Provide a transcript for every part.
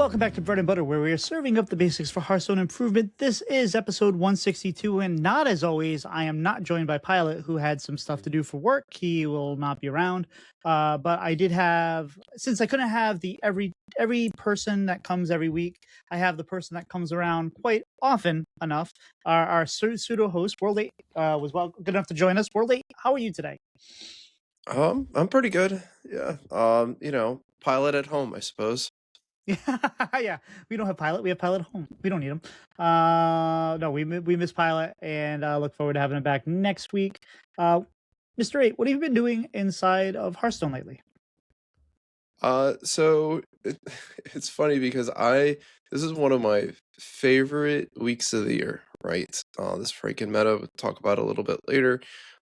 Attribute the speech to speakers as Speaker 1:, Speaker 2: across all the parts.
Speaker 1: Welcome back to Bread and Butter, where we are serving up the basics for Hearthstone Improvement. This is episode 162, and not as always, I am not joined by Pylet, who had some stuff to do for work. He will not be around. But I did have, since I couldn't have the every person that comes every week, I have the person that comes around quite often enough. Our pseudo host, WorldEight, was good enough to join us. WorldEight, how are you today?
Speaker 2: I'm pretty good. Yeah. Pilot at home, I suppose.
Speaker 1: Yeah, we don't have Pylet. We have Pylet at home. We don't need him. No, we miss Pylet, and look forward to having him back next week. Mr. 8, what have you been doing inside of Hearthstone lately?
Speaker 2: So it's funny because this is one of my favorite weeks of the year, right? This freaking meta, we'll talk about it a little bit later.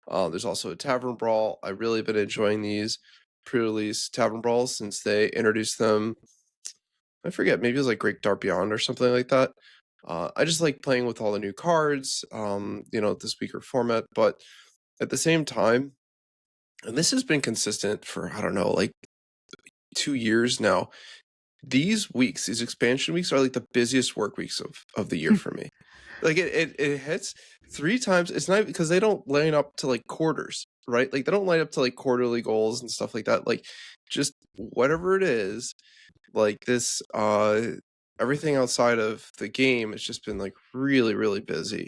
Speaker 2: There's also a Tavern Brawl. I've really been enjoying these pre-release Tavern Brawls since they introduced them. I forget, maybe it was like Great Dark Beyond or something like that. I just like playing with all the new cards, the speaker format, but at the same time, and this has been consistent for, I don't know, like 2 years now. These expansion weeks are like the busiest work weeks of the year for me. Like it hits 3 times. It's not because they don't line up to like quarters, right? Like they don't line up to like quarterly goals and stuff like that. Like just whatever it is, like this, everything outside of the game has just been like really, really busy.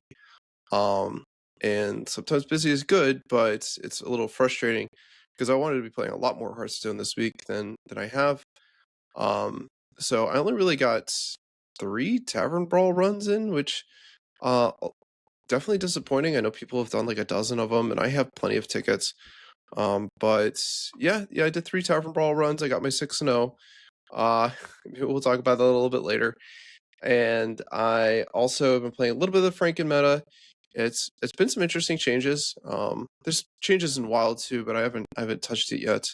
Speaker 2: And sometimes busy is good, but it's a little frustrating because I wanted to be playing a lot more Hearthstone this week than I have. So I only really got 3 Tavern Brawl runs in, which definitely disappointing. I know people have done like a dozen of them, and I have plenty of tickets. But yeah, I did 3 Tavern Brawl runs. I got my 6-0. We'll talk about that a little bit later. And I also have been playing a little bit of the Franken meta. It's been some interesting changes. There's changes in Wild too, but I haven't touched it yet.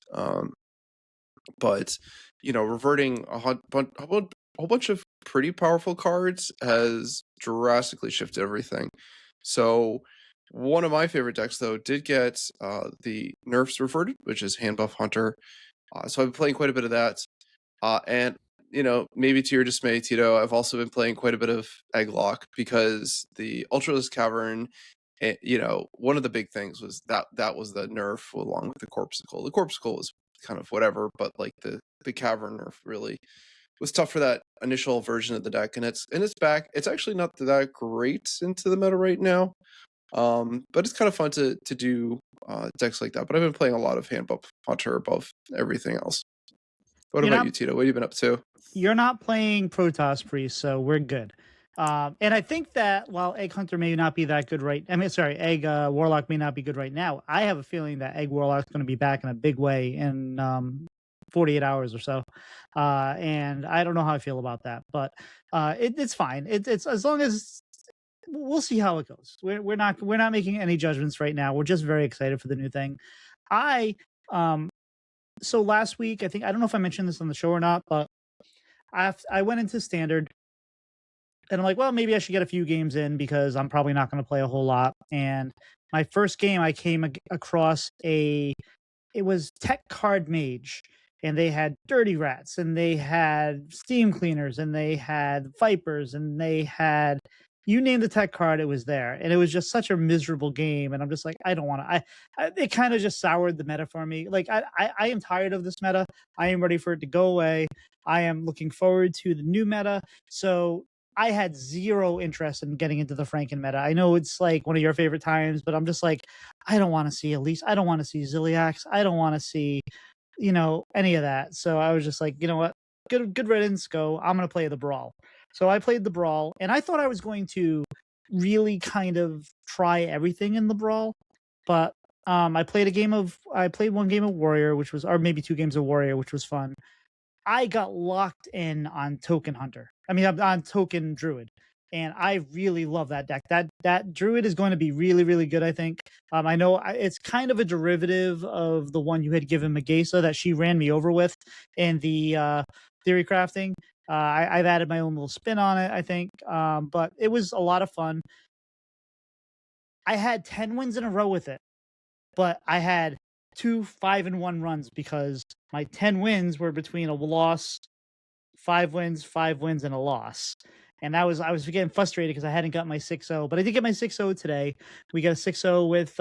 Speaker 2: But reverting a whole bunch of pretty powerful cards has drastically shifted everything. So one of my favorite decks though did get the nerfs reverted, which is Hand Buff Hunter. So I've been playing quite a bit of that. And maybe to your dismay, Tito, I've also been playing quite a bit of Egglock because the Ultralisk Cavern, one of the big things was that was the nerf along with the Corpsicle. The Corpsicle was kind of whatever, but like the Cavern nerf really was tough for that initial version of the deck, and it's back. It's actually not that great into the meta right now, but it's kind of fun to do decks like that. But I've been playing a lot of Hand Buff Hunter above everything else. What about you, Tito? What have you been up to?
Speaker 1: You're not playing Protoss Priest, so we're good. And I think that while Egg Hunter may not be that good Egg Warlock may not be good right now, I have a feeling that Egg Warlock is going to be back in a big way in 48 hours or so. And I don't know how I feel about that, but it's fine. It's as long as we'll see how it goes. We're not making any judgments right now. We're just very excited for the new thing. So last week, I don't know if I mentioned this on the show or not, but I went into Standard and I'm like, well, maybe I should get a few games in because I'm probably not going to play a whole lot. And my first game, I came across it was Tech Card Mage, and they had Dirty Rats, and they had Steam Cleaners, and they had Vipers, and they had, you name the tech card, it was there. And it was just such a miserable game. And I'm just like, I don't want to, it kind of just soured the meta for me. Like, I am tired of this meta. I am ready for it to go away. I am looking forward to the new meta. So I had zero interest in getting into the Franken meta. I know it's like one of your favorite times, but I'm just like, I don't want to see Elise. I don't want to see Ziliax. I don't want to see, any of that. So I was just like, you know what? Good riddance, go. I'm going to play the Brawl. So I played the Brawl, and I thought I was going to really kind of try everything in the Brawl, but I played one game of Warrior, or maybe 2 games of Warrior, which was fun. I got locked in on Token Hunter. On Token Druid, and I really love that deck. That Druid is going to be really, really good, I think. I know it's kind of a derivative of the one you had given Megasa that she ran me over with in the theory crafting. I've added my own little spin on it, I think. But it was a lot of fun. I had 10 wins in a row with it, but I had 2 5-1 runs because my 10 wins were between a loss, 5 wins, 5 wins, and a loss. And I was getting frustrated because I hadn't got my 6-0, but I did get my 6-0 today. We got a 6-0 with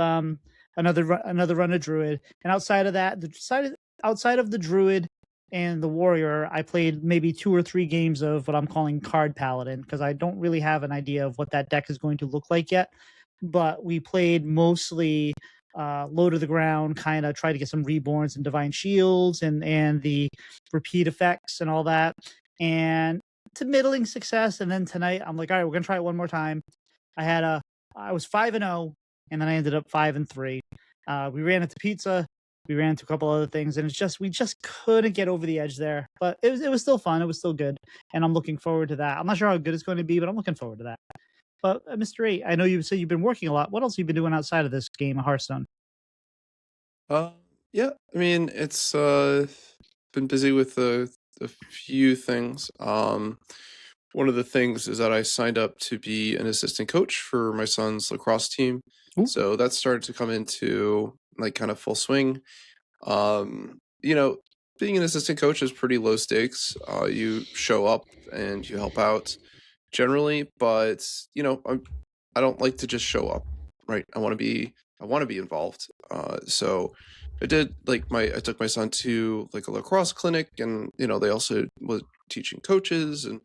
Speaker 1: another run of Druid. And outside of the Druid and the Warrior, I played maybe 2 or 3 games of what I'm calling Card Paladin because I don't really have an idea of what that deck is going to look like yet. But we played mostly low to the ground, kind of try to get some reborns and divine shields and the repeat effects and all that. And to middling success. And then tonight I'm like, all right, we're gonna try it one more time. I was 5-0, and then I ended up 5-3. We ran into pizza, we ran into a couple other things, and we just couldn't get over the edge there. But it was still fun, it was still good, and I'm looking forward to that. I'm not sure how good it's going to be, but I'm looking forward to that. But Mr. 8, I know you said you've been working a lot. What else have you been doing outside of this game of Hearthstone?
Speaker 2: Uh, yeah, I mean, it's been busy with a few things. One of the things is that I signed up to be an assistant coach for my son's lacrosse team.
Speaker 1: Ooh.
Speaker 2: So that started to come into like kind of full swing. You know, being an assistant coach is pretty low stakes. You show up and you help out generally, but I don't like to just show up, right? I want to be involved. So I did I took my son to like a lacrosse clinic, and they also was teaching coaches, and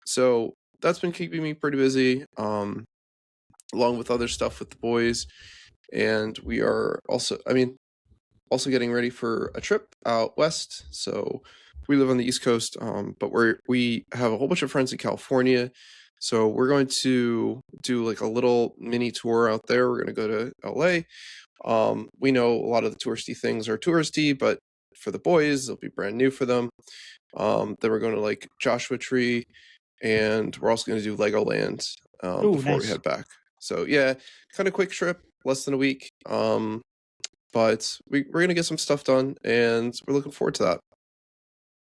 Speaker 2: so that's been keeping me pretty busy, along with other stuff with the boys. And we are also getting ready for a trip out west. So we live on the East Coast, but we have a whole bunch of friends in California. So we're going to do like a little mini tour out there. We're going to go to LA. We know a lot of the touristy things are touristy, but for the boys, they'll be brand new for them. Then we're going to like Joshua Tree, and we're also going to do Legoland
Speaker 1: Ooh,
Speaker 2: before we
Speaker 1: nice.
Speaker 2: head back. So yeah, kind of quick trip, less than a week. But we're going to get some stuff done, and we're looking forward to that.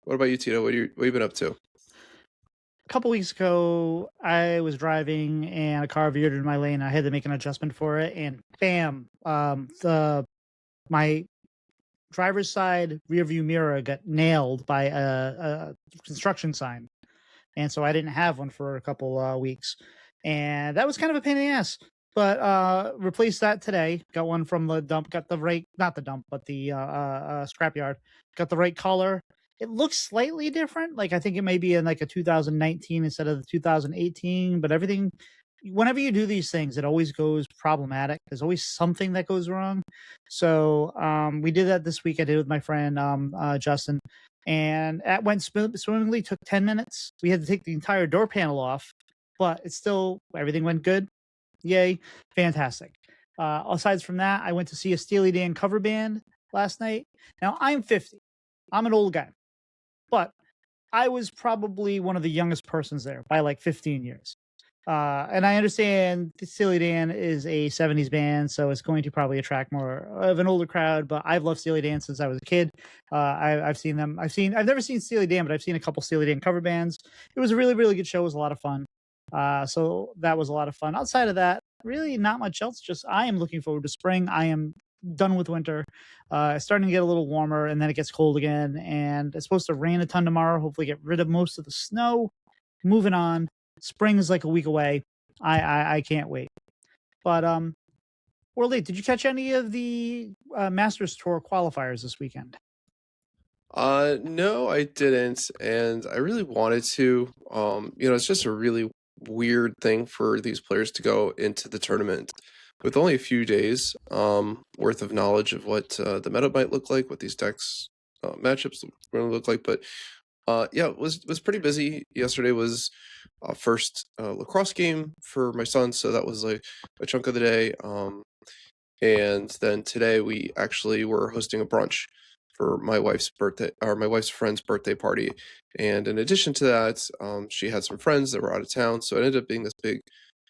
Speaker 2: What about you, Tito? What have you been up to?
Speaker 1: A couple weeks ago, I was driving and a car veered into my lane. I had to make an adjustment for it, and bam, the my driver's side rear view mirror got nailed by a construction sign, and so I didn't have one for a couple weeks, and that was kind of a pain in the ass. But replaced that today. Got one from the dump. Got the right, not the dump, but the scrapyard. Got the right color. It looks slightly different. Like I think it may be in like a 2019 instead of the 2018. But everything, whenever you do these things, it always goes problematic. There's always something that goes wrong. So we did that this week. I did with my friend Justin, and that went swimmingly. Took 10 minutes. We had to take the entire door panel off, but it's still everything went good. Yay, fantastic. Aside from that, I went to see a Steely Dan cover band last night. Now I'm 50. I'm an old guy, but I was probably one of the youngest persons there by like 15 years. And I understand Steely Dan is a 70s band, so it's going to probably attract more of an older crowd. But I've loved Steely Dan since I was a kid. I've seen them. I've never seen Steely Dan, but I've seen a couple Steely Dan cover bands. It was a really, really good show. It was a lot of fun. So that was a lot of fun. Outside of that, really not much else. Just I am looking forward to spring. I am done with winter. It's starting to get a little warmer, and then it gets cold again. And it's supposed to rain a ton tomorrow. Hopefully, get rid of most of the snow. Moving on. Spring is like a week away. I can't wait. But WorldEight, did you catch any of the Masters Tour qualifiers this weekend?
Speaker 2: No, I didn't, and I really wanted to. It's just a really weird thing for these players to go into the tournament with only a few days worth of knowledge of what the meta might look like, what these decks matchups going to look like. But yeah, it was pretty busy. Yesterday was first lacrosse game for my son, so that was like a chunk of the day. And then today we actually were hosting a brunch for my wife's birthday, or my wife's friend's birthday party. And in addition to that, she had some friends that were out of town, so it ended up being this big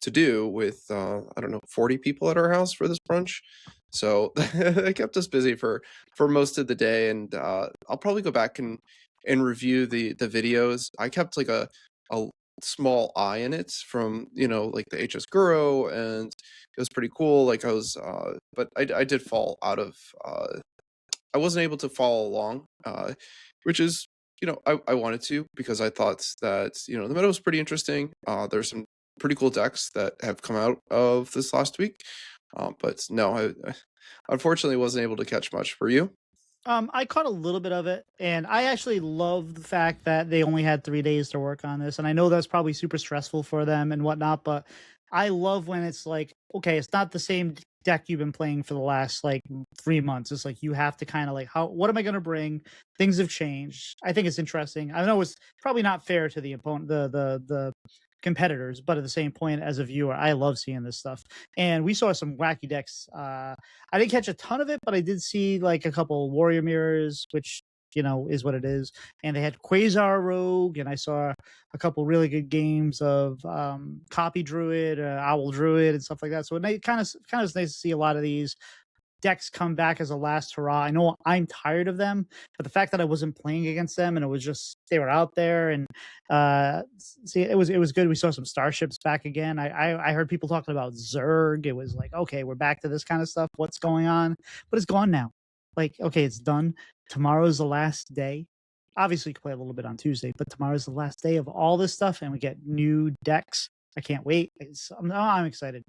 Speaker 2: to do with I don't know, 40 people at our house for this brunch. So it kept us busy for most of the day, and I'll probably go back and review the videos. I kept like a small eye in it from like the HS Guru, and it was pretty cool. Like I was but I did fall out of I wasn't able to follow along, which is I wanted to because I thought that, the meta was pretty interesting. There's some pretty cool decks that have come out of this last week. But no, I unfortunately wasn't able to catch much. For you?
Speaker 1: I caught a little bit of it, and I actually love the fact that they only had 3 days to work on this. And I know that's probably super stressful for them and whatnot, but I love when it's like, okay, it's not the same deck you've been playing for the last like 3 months. It's like you have to kind of like, what am I going to bring? Things have changed. I think it's interesting. I know it's probably not fair to the opponent, the competitors, but at the same point, as a viewer, I love seeing this stuff. And we saw some wacky decks. I didn't catch a ton of it, but I did see like a couple warrior mirrors, which is what it is. And they had Quasar Rogue, and I saw a couple really good games of Copy Druid, Owl Druid, and stuff like that. So it kind of is nice to see a lot of these decks come back as a last hurrah. I know I'm tired of them, but the fact that I wasn't playing against them and it was just they were out there and see it was good. We saw some starships back again. I heard people talking about Zerg. It was like, okay, we're back to this kind of stuff. What's going on? But it's gone now. Like, okay, it's done. Tomorrow's the last day. Obviously, you can play a little bit on Tuesday, but tomorrow's the last day of all this stuff, and we get new decks. I can't wait. I'm excited.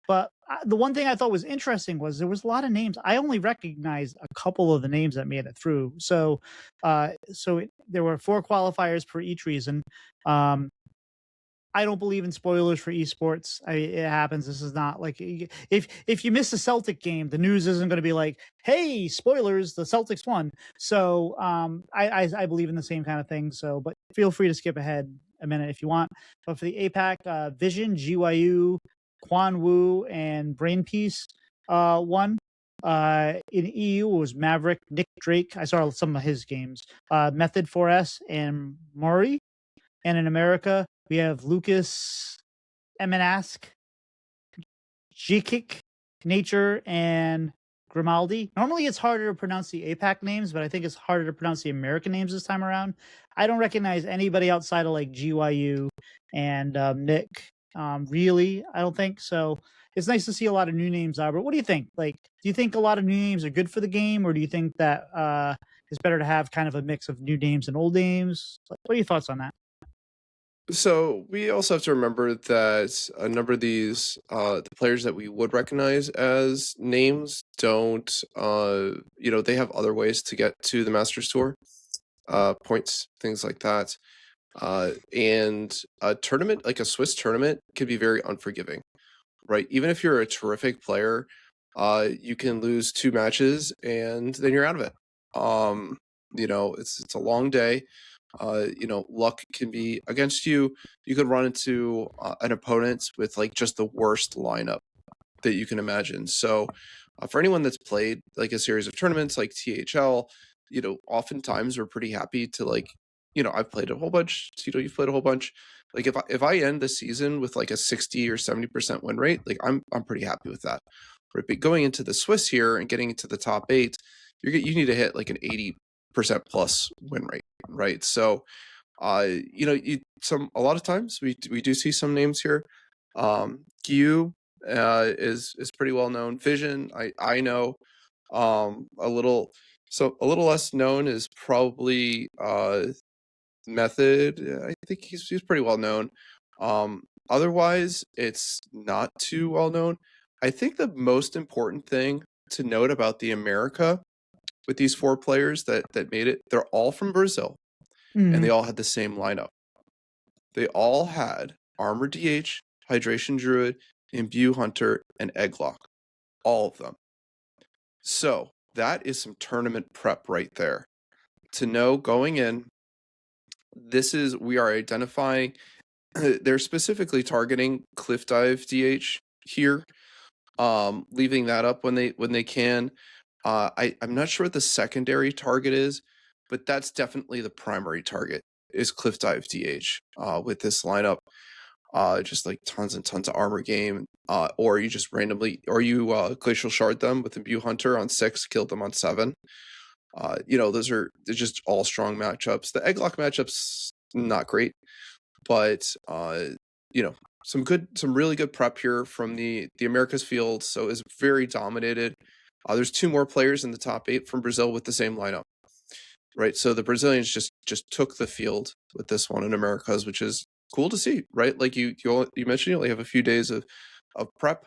Speaker 1: But the one thing I thought was interesting was there was a lot of names. I only recognized a couple of the names that made it through. So, there were 4 qualifiers for each reason. I don't believe in spoilers for esports. It happens. This is not like if you miss a Celtic game, the news isn't going to be like, "Hey, spoilers! The Celtics won." So I believe in the same kind of thing. So, but feel free to skip ahead a minute if you want. But for the APAC, Vision, GYU, Quan Wu, and Brain Piece won. In EU, it was Maverick, Nick Drake. I saw some of his games. Method 4S and Murray. And in America, we have Lucas Emenask, Jikik, Nature, and Grimaldi. Normally, it's harder to pronounce the APAC names, but I think it's harder to pronounce the American names this time around. I don't recognize anybody outside of like GYU and Nick. Really, I don't think so. It's nice to see a lot of new names, Albert. What do you think? Like, do you think a lot of new names are good for the game, or do you think that it's better to have kind of a mix of new names and old names? What are your thoughts on that?
Speaker 2: So we also have to remember that a number of these the players that we would recognize as names don't they have other ways to get to the Masters Tour, points, things like that. And a tournament like a Swiss tournament can be very unforgiving, right? Even if you're a terrific player, you can lose 2 matches and then you're out of it. It's a long day. Luck can be against you. You could run into an opponent with like just the worst lineup that you can imagine. So, for anyone that's played like a series of tournaments like THL, oftentimes we're pretty happy to like, I've played a whole bunch. Tito, you've played a whole bunch. Like if I end the season with like a 60 or 70% win rate, like I'm pretty happy with that. Right, but going into the Swiss here and getting into the top 8, you need to hit like an 80% plus win rate, right? So, a lot of times we do see some names here. Gyu is pretty well known. Vision, I know. A little less known is probably Method. I think he's pretty well known. Otherwise, it's not too well known. I think the most important thing to note about the America with these 4 players that made it, they're all from Brazil, and they all had the same lineup. They all had Armor DH, Hydration Druid, Imbue Hunter, and Egglock. All of them. So that is some tournament prep right there. To know going in, we are identifying, they're specifically targeting Cliff Dive DH here, leaving that up when they can. I'm not sure what the secondary target is, but that's definitely the primary target is Cliff Dive DH with this lineup. Just like tons and tons of armor game, or you just randomly, or you Glacial Shard them with Imbue Hunter on 6, killed them on 7. They're just all strong matchups. The Egglock matchups not great, but some really good prep here from the Americas field. So it's very dominated. There's 2 more players in the top 8 from Brazil with the same lineup, right? So the Brazilians just just took the field with this one in Americas, which is cool to see, right? Like you mentioned, you only have a few days of prep,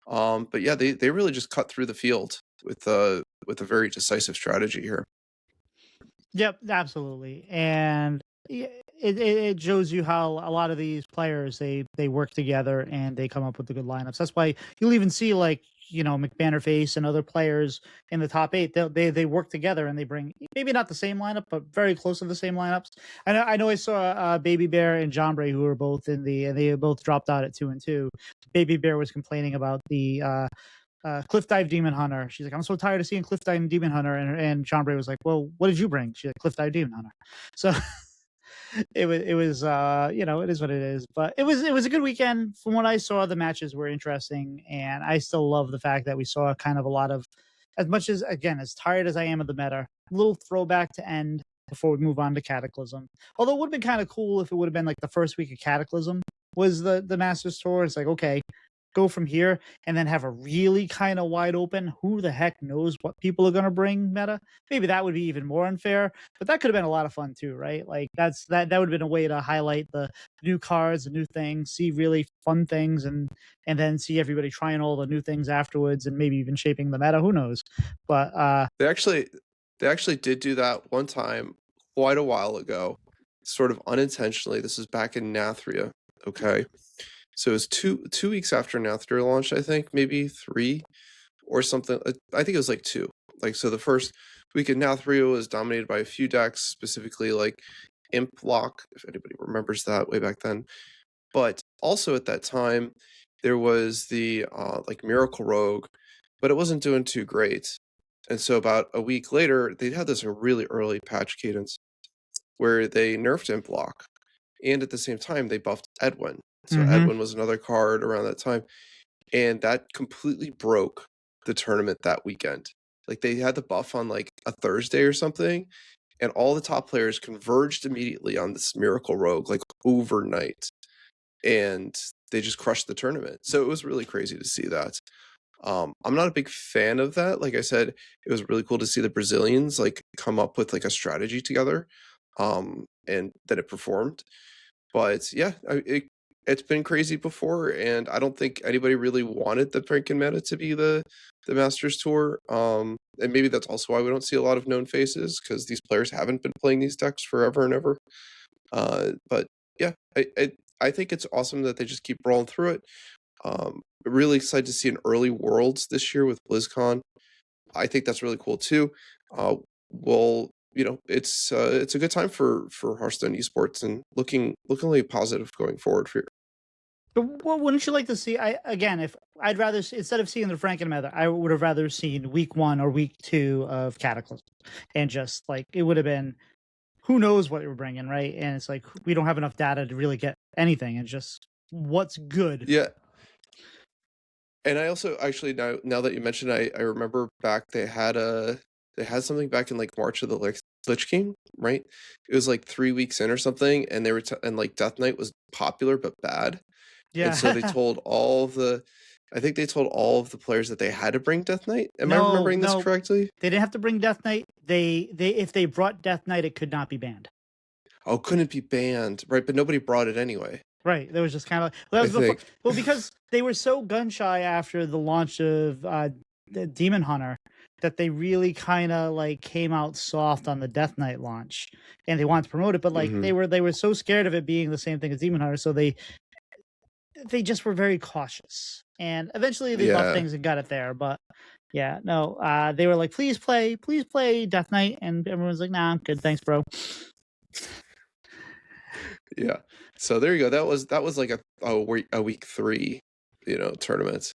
Speaker 2: but yeah, they really just cut through the field with a very decisive strategy here.
Speaker 1: Yep, absolutely. And it shows you how a lot of these players they work together and they come up with the good lineups. That's why you'll even see like McBannerface and other players in the top 8. They work together and they bring maybe not the same lineup, but very close to the same lineups. I know I saw Baby Bear and John Bray, who were both and they both dropped out at 2-2. Baby Bear was complaining about the Cliff Dive Demon Hunter. She's like, I'm so tired of seeing Cliff Dive Demon Hunter. And John Bray was like, well, what did you bring? She's like, Cliff Dive Demon Hunter. So it was it is what it is. But it was a good weekend. From what I saw, the matches were interesting, and I still love the fact that we saw kind of a lot of, as much as, again, as tired as I am of the meta, a little throwback to end before we move on to Cataclysm. Although it would have been kind of cool if it would have been like the first week of Cataclysm was the Masters Tour. It's like, okay, go from here and then have a really kind of wide open, who the heck knows what people are going to bring meta. Maybe that would be even more unfair, but that could have been a lot of fun too, right? Like that would have been a way to highlight the new cards, the new things, see really fun things, and then see everybody trying all the new things afterwards and maybe even shaping the meta. Who knows? But
Speaker 2: they actually did do that one time quite a while ago, sort of unintentionally. This was back in Nathria. Okay. So it was two weeks after Nathria launched, I think, maybe 3 or something. I think it was like 2. Like, so the first week in Nathria was dominated by a few decks, specifically like Imp Lock, if anybody remembers that way back then. But also at that time, there was the like Miracle Rogue, but it wasn't doing too great. And so about a week later, they had this really early patch cadence where they nerfed Imp Lock, and at the same time they buffed Edwin. So Edwin was another card around that time, and that completely broke the tournament that weekend. Like they had the buff on like a Thursday or something, and all the top players converged immediately on this Miracle Rogue like overnight, and they just crushed the tournament. So it was really crazy to see that. I'm not a big fan of that. Like I said, it was really cool to see the Brazilians like come up with like a strategy together, and that it performed. But yeah, it's been crazy before, and I don't think anybody really wanted the Prankin meta to be the Masters Tour. And maybe that's also why we don't see a lot of known faces, because these players haven't been playing these decks forever and ever. But yeah, I think it's awesome that they just keep rolling through it. Really excited to see an early Worlds this year with BlizzCon. I think that's really cool too. Well, it's a good time for Hearthstone esports, and looking really positive going forward for.
Speaker 1: But what wouldn't you like to see? If I'd rather instead of seeing the Franken meta, I would have rather seen week 1 or week 2 of Cataclysm, and just like it would have been, who knows what we're bringing, right? And it's like we don't have enough data to really get anything. It's just what's good.
Speaker 2: Yeah. And I also actually now that you mentioned, I remember back they had something back in like March of the Lich King, right? It was like 3 weeks in or something, and they were and like Death Knight was popular but bad.
Speaker 1: Yeah.
Speaker 2: And so they told all of the players that they had to bring Death Knight. Am I
Speaker 1: No,
Speaker 2: remembering this
Speaker 1: no.
Speaker 2: correctly?
Speaker 1: They didn't have to bring Death Knight. They if they brought Death Knight, it could not be banned.
Speaker 2: Oh, couldn't be banned, right? But nobody brought it anyway.
Speaker 1: Right. There was just kind of that was before. Well, because they were so gun shy after the launch of the Demon Hunter that they really kind of like came out soft on the Death Knight launch, and they wanted to promote it, but like they were so scared of it being the same thing as Demon Hunter, so they just were very cautious. And eventually they buffed things and got it there, but yeah, no, they were like, please play Death Knight, and everyone's like, nah, I'm good, thanks, bro.
Speaker 2: Yeah. So there you go. That was like a week 3, tournament.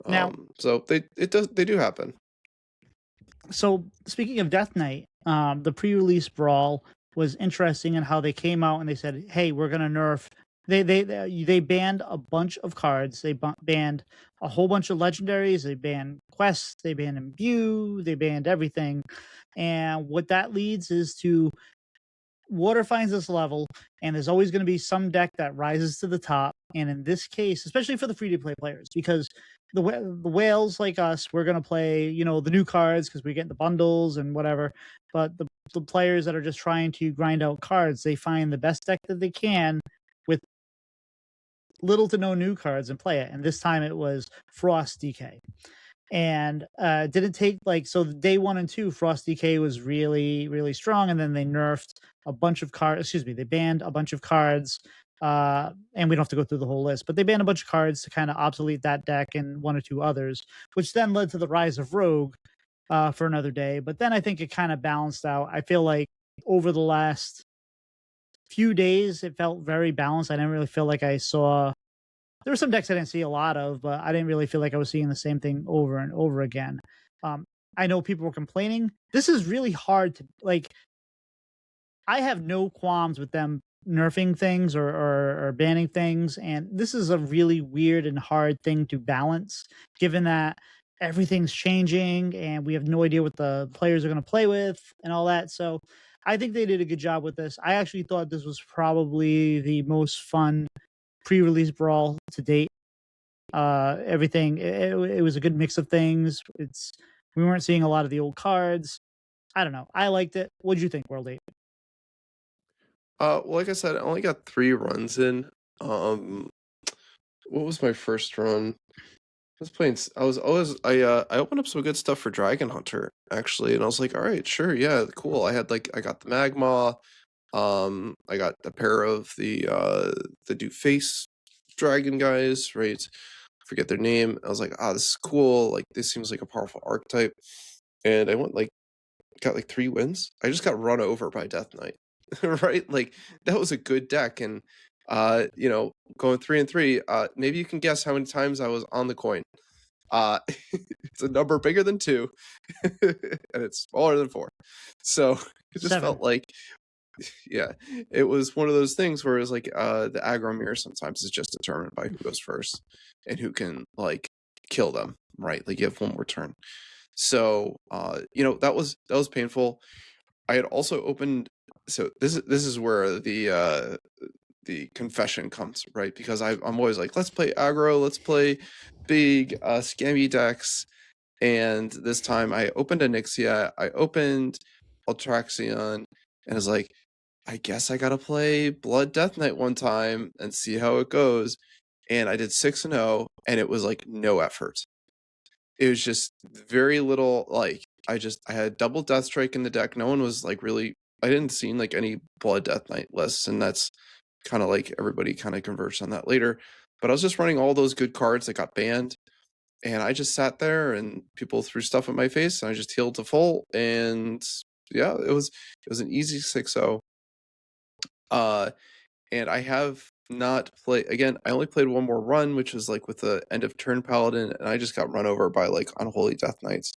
Speaker 1: Now,
Speaker 2: so they do happen.
Speaker 1: So speaking of Death Knight, the pre-release brawl was interesting in how they came out and they said, "Hey, we're gonna nerf." They banned a bunch of cards. They banned a whole bunch of legendaries. They banned quests. They banned imbue. They banned everything. And what that leads is to water finds this level, and there's always going to be some deck that rises to the top. And in this case, especially for the free-to-play players, because the whales like us, we're going to play, the new cards because we get the bundles and whatever. But the players that are just trying to grind out cards, they find the best deck that they can with little to no new cards and play it. And this time it was Frost DK. And didn't take like, so day 1 and 2, Frost DK was really, really strong. And then they nerfed a bunch of cards, excuse me, they banned a bunch of cards. And we don't have to go through the whole list, but they banned a bunch of cards to kind of obsolete that deck and 1 or 2 others, which then led to the rise of Rogue for another day. But then I think it kind of balanced out. I feel like over the last few days, it felt very balanced. I didn't really feel like I saw, there were some decks I didn't see a lot of, but I didn't really feel like I was seeing the same thing over and over again. I know people were complaining. This is really hard to, like, I have no qualms with them nerfing things or banning things. And this is a really weird and hard thing to balance, given that everything's changing and we have no idea what the players are going to play with and all that. So I think they did a good job with this. I actually thought this was probably the most fun pre-release brawl to date. Everything, it was a good mix of things. We weren't seeing a lot of the old cards. I don't know. I liked it. What'd you think, WorldEight?
Speaker 2: Well, like I said, I only got 3 runs in. What was my first run? I was playing. I opened up some good stuff for Dragon Hunter actually, and I was like, all right, sure, yeah, cool. I got the Magma. I got a pair of the do face dragon guys, right? Forget their name. I was like, this is cool. Like, this seems like a powerful archetype. And I got like 3 wins. I just got run over by Death Knight, right? Like, that was a good deck. And, going 3 and 3, maybe you can guess how many times I was on the coin. It's a number bigger than 2, and it's smaller than 4. So it just
Speaker 1: 7.
Speaker 2: felt like, yeah, it was one of those things where it was like the aggro mirror sometimes is just determined by who goes first and who can like kill them, right? Like, you have 1 more turn. So that was painful. I had also opened, so this is where the confession comes, right? Because I'm always like, let's play aggro, let's play big scammy decks. And this time I opened Onyxia, I opened Ultraxion, and was like, I guess I gotta play Blood Death Knight one time and see how it goes. And I did 6-0, and it was like no effort. It was just very little. Like, I had double Death Strike in the deck. No one was like really. I didn't see like any Blood Death Knight lists, and that's kind of like everybody kind of converged on that later. But I was just running all those good cards that got banned, and I just sat there, and people threw stuff at my face, and I just healed to full, and yeah, it was an easy 6-0. And I have not played again. I only played 1 more run, which was like with the end of turn paladin, and I just got run over by like unholy death knights.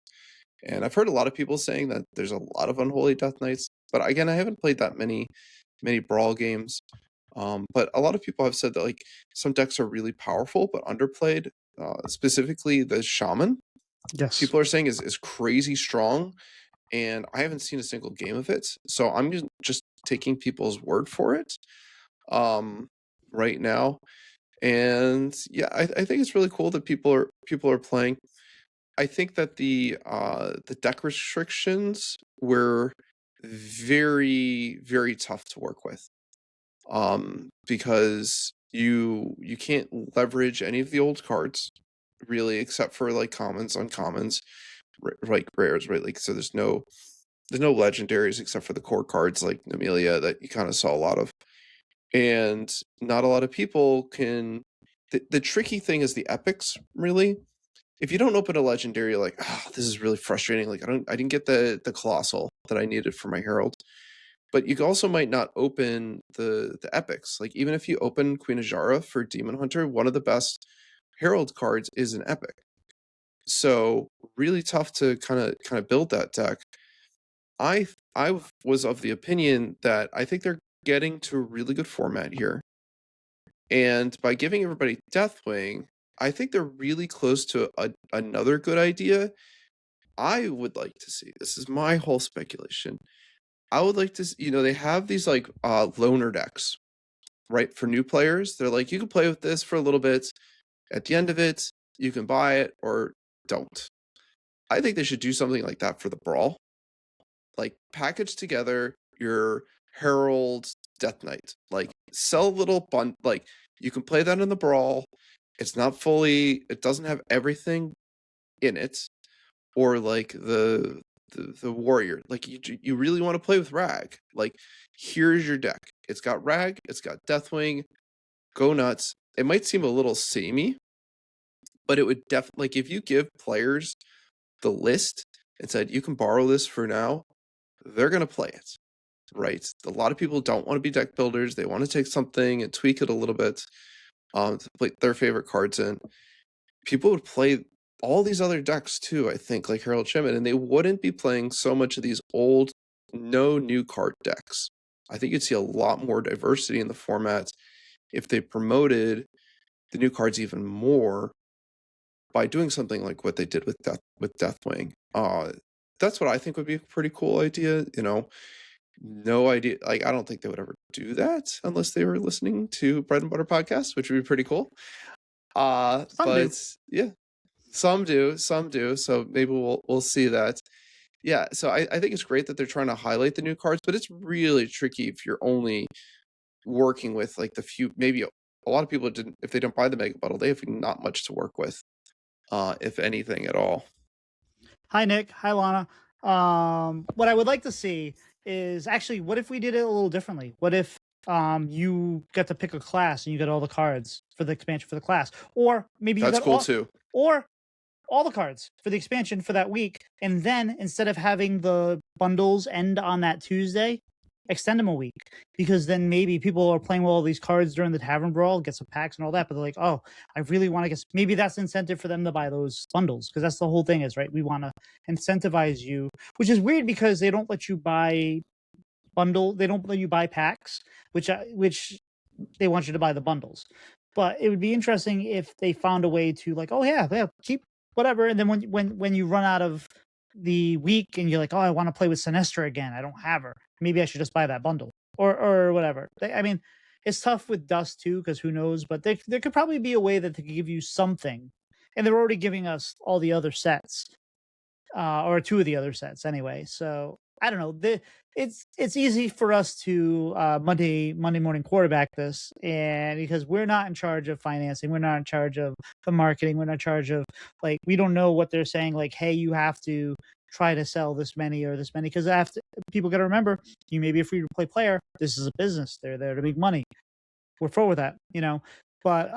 Speaker 2: And I've heard a lot of people saying that there's a lot of unholy death knights, but again, I haven't played that many brawl games. But a lot of people have said that like some decks are really powerful but underplayed. Specifically, the shaman.
Speaker 1: Yes.
Speaker 2: People are saying is crazy strong, and I haven't seen a single game of it. So I'm just taking people's word for it right now. And yeah, I think it's really cool that people are playing. I think that the deck restrictions were very, very tough to work with. Because you can't leverage any of the old cards really, except for like commons, uncommons, like rares, right? Like, so there's no legendaries except for the core cards like Amelia that you kind of saw a lot of. And not a lot of people can. The tricky thing is the epics, really. If you don't open a legendary, you're like, this is really frustrating. Like, I didn't get the colossal that I needed for my herald. But you also might not open the epics. Like, even if you open Queen Ajara for Demon Hunter, one of the best herald cards is an epic. So really tough to kind of build that deck. I was of the opinion that I think they're getting to a really good format here. And by giving everybody Deathwing, I think they're really close to another good idea. I would like to see, this is my whole speculation, I would like to, they have these like loner decks, right? For new players, they're like, you can play with this for a little bit. At the end of it, you can buy it or don't. I think they should do something like that for the Brawl. like package together your Herald Death Knight. Like sell a little like you can play that in the Brawl. It's not fully, it doesn't have everything in it, or like the warrior. Like you really want to play with Rag. Like here's your deck. It's got Rag, it's got Deathwing. Go nuts. It might seem a little samey, but it would definitely, like, if you give players the list and said you can borrow this for now, they're gonna play it, right? A lot of people don't want to be deck builders. They want to take something and tweak it a little bit, to put their favorite cards in. People would play all these other decks too, I think, like Harold Shimon, and they wouldn't be playing so much of these old, no new card decks. I think you'd see a lot more diversity in the format if they promoted the new cards even more by doing something like what they did with Deathwing. That's what I think would be a pretty cool idea. No idea. Like, I don't think they would ever do that unless they were listening to Bread and Butter podcast, which would be pretty cool.
Speaker 1: Some
Speaker 2: but
Speaker 1: do.
Speaker 2: yeah, some do. So maybe we'll see that. Yeah. So I think it's great that they're trying to highlight the new cards, but it's really tricky if you're only working with like the few. Maybe a lot of people didn't. If they don't buy the Mega Bundle, they have not much to work with, if anything at all.
Speaker 1: Hi, Nick. Hi, Lana. What I would like to see is actually, what if we did it a little differently? What if you got to pick a class and you got all the cards for the expansion for the class, or maybe
Speaker 2: That's
Speaker 1: you got
Speaker 2: cool too.
Speaker 1: Or all the cards for the expansion for that week, and then instead of having the bundles end on that Tuesday, extend them a week, because then maybe people are playing with all these cards during the Tavern Brawl, get some packs and all that, but they're like, oh, I really want to get, maybe that's incentive for them to buy those bundles, because that's the whole thing is, right? We want to incentivize you, which is weird because they don't let you buy they don't let you buy packs, which they want you to buy the bundles. But it would be interesting if they found a way to, like, oh yeah, keep whatever, and then when you run out of the week and you're like, oh, I want to play with Sinestra again, I don't have her, maybe I should just buy that bundle or whatever. I mean, it's tough with Dust too, because who knows, but there could probably be a way that they could give you something, and they're already giving us all the other sets, or two of the other sets anyway. So I don't know. It's easy for us to Monday morning quarterback this, and because we're not in charge of financing, we're not in charge of the marketing, we're not in charge of, like, we don't know what they're saying. Like, hey, you have to try to sell this many or this many, because people got to remember, you may be a free to play player. This is a business. They're there to make money. We're forward with that. But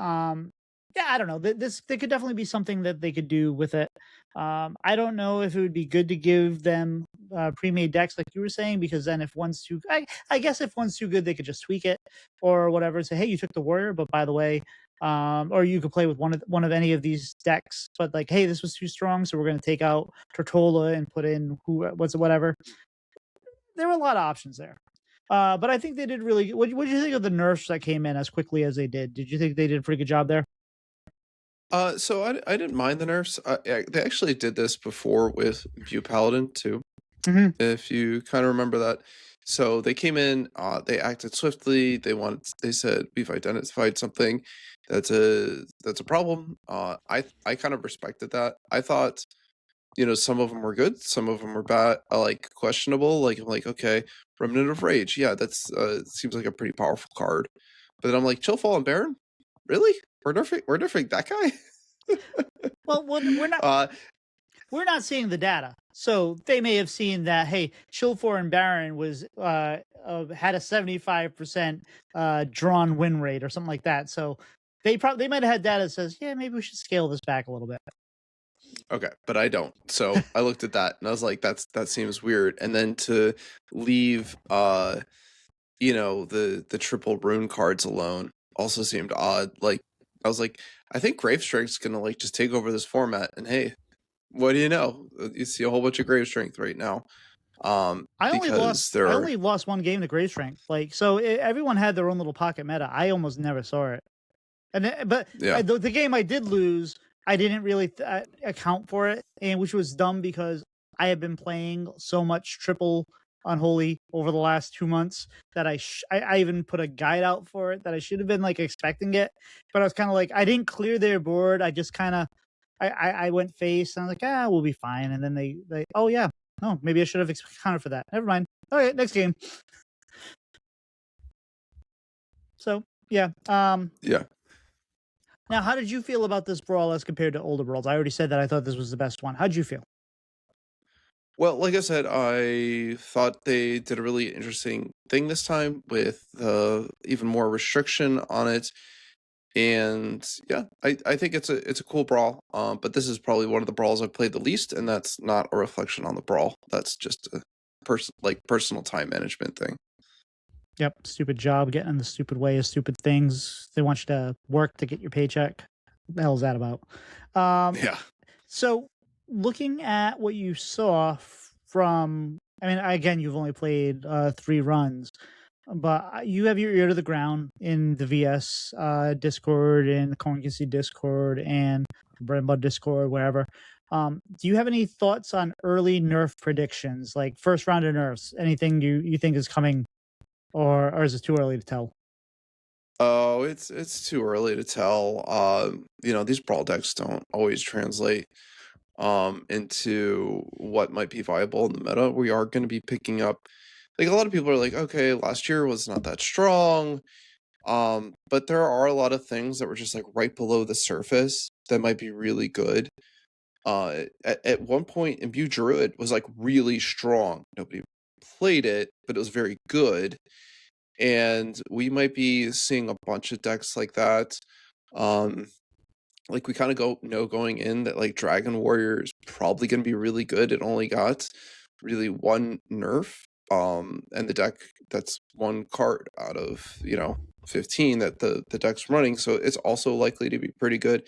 Speaker 1: yeah, I don't know. There could definitely be something that they could do with it. I don't know if it would be good to give them pre-made decks like you were saying, because then if one's too, I guess if one's too good, they could just tweak it or whatever and say, hey, you took the warrior, but by the way, or you could play with one of any of these decks, but like, hey, this was too strong, so we're going to take out Tortola and put in whatever. There were a lot of options there. But I think they did really. What did you think of the nerfs that came in as quickly as they did? Did you think they did a pretty good job there?
Speaker 2: So I didn't mind the nerfs. They actually did this before with View Paladin too, if you kind of remember that. So they came in, they acted swiftly. They said, we've identified something that's a problem. I kind of respected that. I thought, some of them were good, some of them were bad, like questionable. Like, I'm like, okay, Remnant of Rage, yeah, that's seems like a pretty powerful card. But then I'm like, Chillfall and Baron, really? We're nerfing that guy?
Speaker 1: Well, we're not seeing the data, so they may have seen that, hey, Chillfor and Baron was had a 75% drawn win rate or something like that. So they might have had data that says, yeah, maybe we should scale this back a little bit.
Speaker 2: Okay, but I don't. So I looked at that and I was like, that seems weird. And then to leave the triple rune cards alone also seemed odd. Like, I was like, I think Grave Strength's gonna like just take over this format, and hey, what do you know? You see a whole bunch of Grave Strength right now.
Speaker 1: I only lost one game to Grave Strength. Like, so everyone had their own little pocket meta. I almost never saw it. But the game I did lose, I didn't really account for it, and which was dumb because I have been playing so much triple Unholy over the last 2 months that I even put a guide out for it that I should have been like expecting it, but I was kind of like, I didn't clear their board. I just kind of I went face and I was like, we'll be fine. And then they oh yeah, Oh, maybe I should have accounted for that. Never mind. Okay, next game. So yeah.
Speaker 2: Yeah.
Speaker 1: Now, how did you feel about this brawl as compared to older brawls? I already said that I thought this was the best one. How'd you feel?
Speaker 2: Well, like I said, I thought they did a really interesting thing this time with even more restriction on it. And yeah, I think it's a cool brawl. But this is probably one of the brawls I've played the least, and that's not a reflection on the brawl. That's just a personal time management thing.
Speaker 1: Yep, stupid job, getting in the stupid way of stupid things. They want you to work to get your paycheck. What the hell is that about? Um,
Speaker 2: Yeah.
Speaker 1: so looking at what you saw from, I mean, again, you've only played 3 runs, but you have your ear to the ground in the VS Discord and the Conquency Discord and Bread and Butter Discord, wherever. Do you have any thoughts on early nerf predictions, like first round of nerfs? Anything you think is coming, or is it too early to tell?
Speaker 2: Oh, it's too early to tell. These brawl decks don't always translate into what might be viable in the meta. We are going to be picking up, like, a lot of people are like, okay, last year was not that strong. But there are a lot of things that were just like right below the surface that might be really good. At one point, Imbue Druid was like really strong. Nobody played it, but it was very good. And we might be seeing a bunch of decks like that. Um, like we kind of know going in that like Dragon Warrior is probably going to be really good. It only got really one nerf. And the deck that's one card out of 15 that the deck's running, so it's also likely to be pretty good.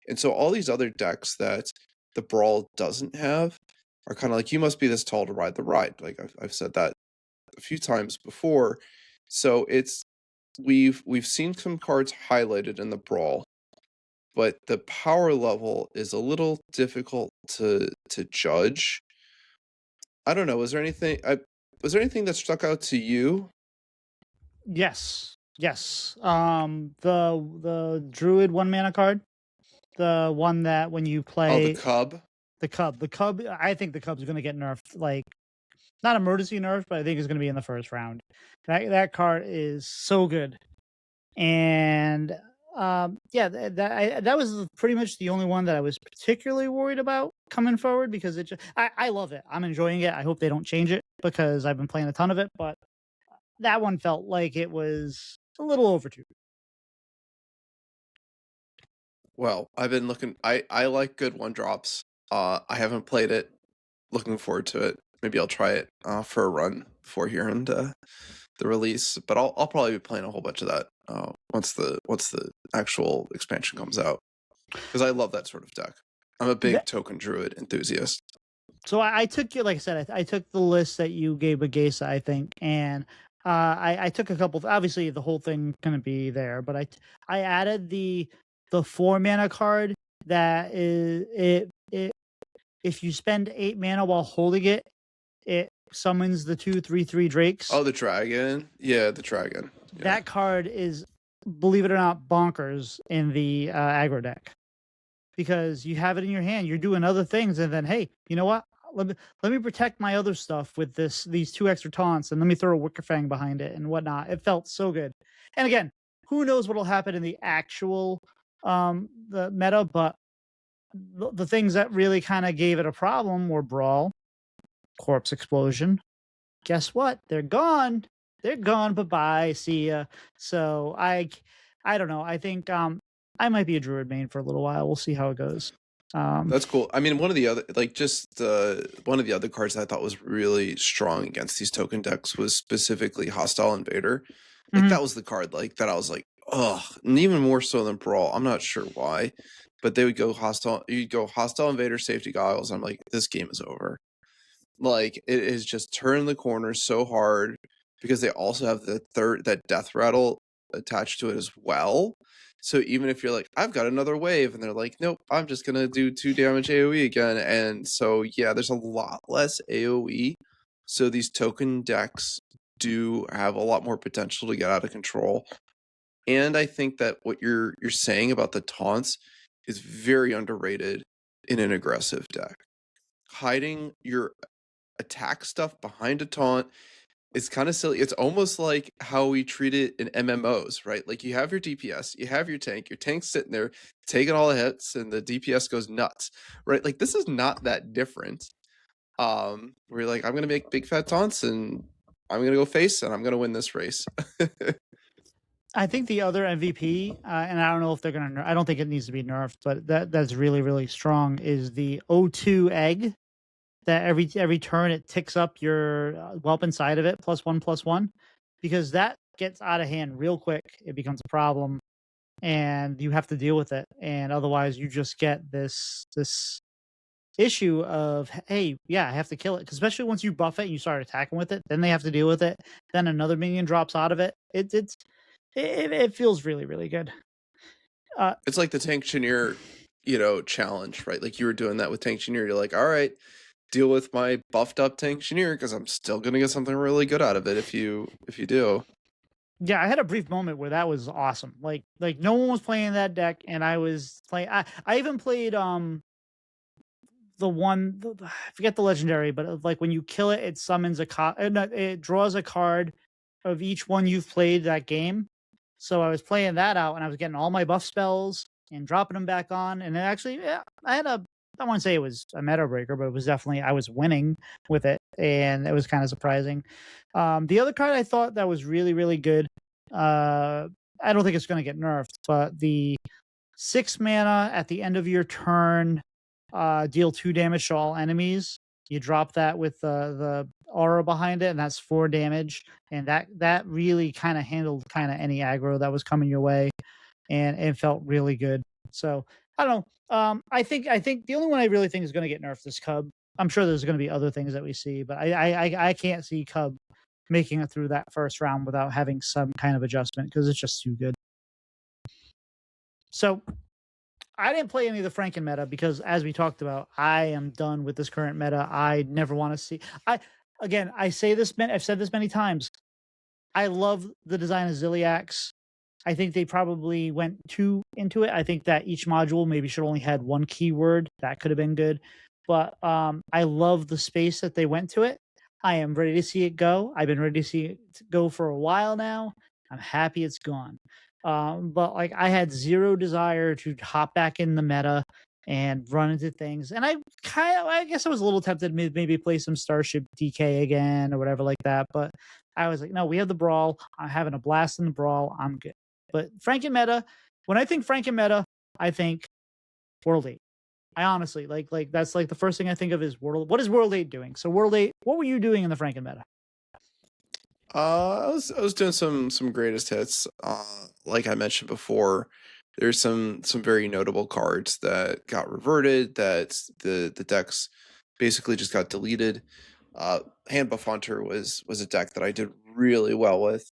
Speaker 2: And so all these other decks that the brawl doesn't have are kind of like, you must be this tall to ride the ride. Like I've said that a few times before. So we've seen some cards highlighted in the brawl, but the power level is a little difficult to judge. I don't know. Was there anything that stuck out to you?
Speaker 1: Yes, yes. The Druid 1 mana card, the one that when you
Speaker 2: Oh, the
Speaker 1: play
Speaker 2: Cub.
Speaker 1: the Cub, I think the Cub's going to get nerfed. Like, not emergency nerfed, but I think it's going to be in the first round. That card is so good, and yeah, that was pretty much the only one that I was particularly worried about coming forward, because I love it. I'm enjoying it. I hope they don't change it because I've been playing a ton of it, but that one felt like it was a little overdue.
Speaker 2: Well, I've been looking. I like good one drops. I haven't played it. Looking forward to it. Maybe I'll try it for a run before here and the release. But I'll probably be playing a whole bunch of that once the actual expansion comes out, because I love that sort of deck. I'm a big
Speaker 1: That,
Speaker 2: token druid enthusiast.
Speaker 1: so I took you, like I said, I took the list that you gave Bagesa, I think, and I took a couple. Obviously, the whole thing going to be there, but I added the 4 mana card that is it. If you spend 8 mana while holding it, it summons the 2/3/3 drakes.
Speaker 2: Oh, the dragon. Yeah, the dragon. Yeah.
Speaker 1: That card is, believe it or not, bonkers in the aggro deck, because you have it in your hand, you're doing other things, and then, hey, you know what? Let me protect my other stuff with these 2 extra taunts, and let me throw a Wicker Fang behind it and whatnot. It felt so good. And again, who knows what'll happen in the actual the meta, but the things that really kind of gave it a problem were Brawl, Corpse Explosion. Guess what? They're gone. They're gone. Bye bye. See ya. So I don't know. I think I might be a Druid main for a little while. We'll see how it goes.
Speaker 2: That's cool. I mean, one of the other one of the other cards I thought was really strong against these token decks was specifically Hostile Invader. Like
Speaker 1: Mhm.
Speaker 2: that was the card like that I was like, oh, and even more so than Brawl. I'm not sure why, but they would go Hostile Invader, Safety Goggles. I'm like, this game is over. Like it is just turned the corner so hard, because they also have that death rattle attached to it as well. So even if you're like, I've got another wave, and they're like, nope, I'm just gonna do 2 damage AoE again. And so yeah, there's a lot less AoE. So these token decks do have a lot more potential to get out of control. And I think that what you're saying about the taunts is very underrated in an aggressive deck. Hiding your attack stuff behind a taunt. It's kind of silly. It's almost like how we treat it in MMOs, right? Like you have your DPS, you have your tank's sitting there taking all the hits, and the DPS goes nuts, right? Like this is not that different. We're like, I'm gonna make big fat taunts, and I'm gonna go face, and I'm gonna win this race.
Speaker 1: I think the other MVP, and I don't know if they're gonna. I don't think it needs to be nerfed, but that's really really strong. Is the O2 egg that every turn it ticks up your whelp inside of it +1/+1, because that gets out of hand real quick. It becomes a problem, and you have to deal with it. And otherwise, you just get this issue of, hey, yeah, I have to kill it. 'Cause especially once you buff it and you start attacking with it, then they have to deal with it. Then another minion drops out of it. It feels really really good.
Speaker 2: It's like the Tank Engineer, challenge, right? Like you were doing that with Tank Engineer. You're like, all right, deal with my buffed up Tank Engineer because I'm still gonna get something really good out of it if you do.
Speaker 1: Yeah, I had a brief moment where that was awesome. Like no one was playing that deck, and I was playing. I even played the one, I forget the legendary, but like when you kill it, it summons a card. It draws a card of each one you've played that game. So I was playing that out, and I was getting all my buff spells and dropping them back on. And it actually, yeah, I had a. I don't want to say it was a meta breaker, but it was definitely I was winning with it, and it was kind of surprising. The other card I thought that was really really good. I don't think it's going to get nerfed, but the 6 mana at the end of your turn, deal 2 damage to all enemies. You drop that with the aura behind it, and that's 4 damage. And that really kind of handled kind of any aggro that was coming your way, and it felt really good. So I don't know. I think the only one I really think is going to get nerfed is Cub. I'm sure there's going to be other things that we see, but I can't see Cub making it through that first round without having some kind of adjustment because it's just too good. So I didn't play any of the Franken meta because, as we talked about, I am done with this current meta. I never want to see. I say this. I've said this many times. I love the design of Ziliax. I think they probably went too into it. I think that each module maybe should only had one keyword. That could have been good. But I love the space that they went to it. I am ready to see it go. I've been ready to see it go for a while now. I'm happy it's gone. But like I had zero desire to hop back in the meta and run into things. And I guess I was a little tempted to maybe play some Starship DK again or whatever like that. But I was like, no, we have the brawl. I'm having a blast in the brawl. I'm good. But Franken meta, when I think Franken meta, I think WorldEight. I honestly like that's like the first thing I think of is World. What is WorldEight doing? So WorldEight, what were you doing in the Franken meta?
Speaker 2: I was doing some greatest hits. Like I mentioned before, there's some very notable cards that got reverted. That the decks basically just got deleted. Hand Buff Hunter was a deck that I did really well with.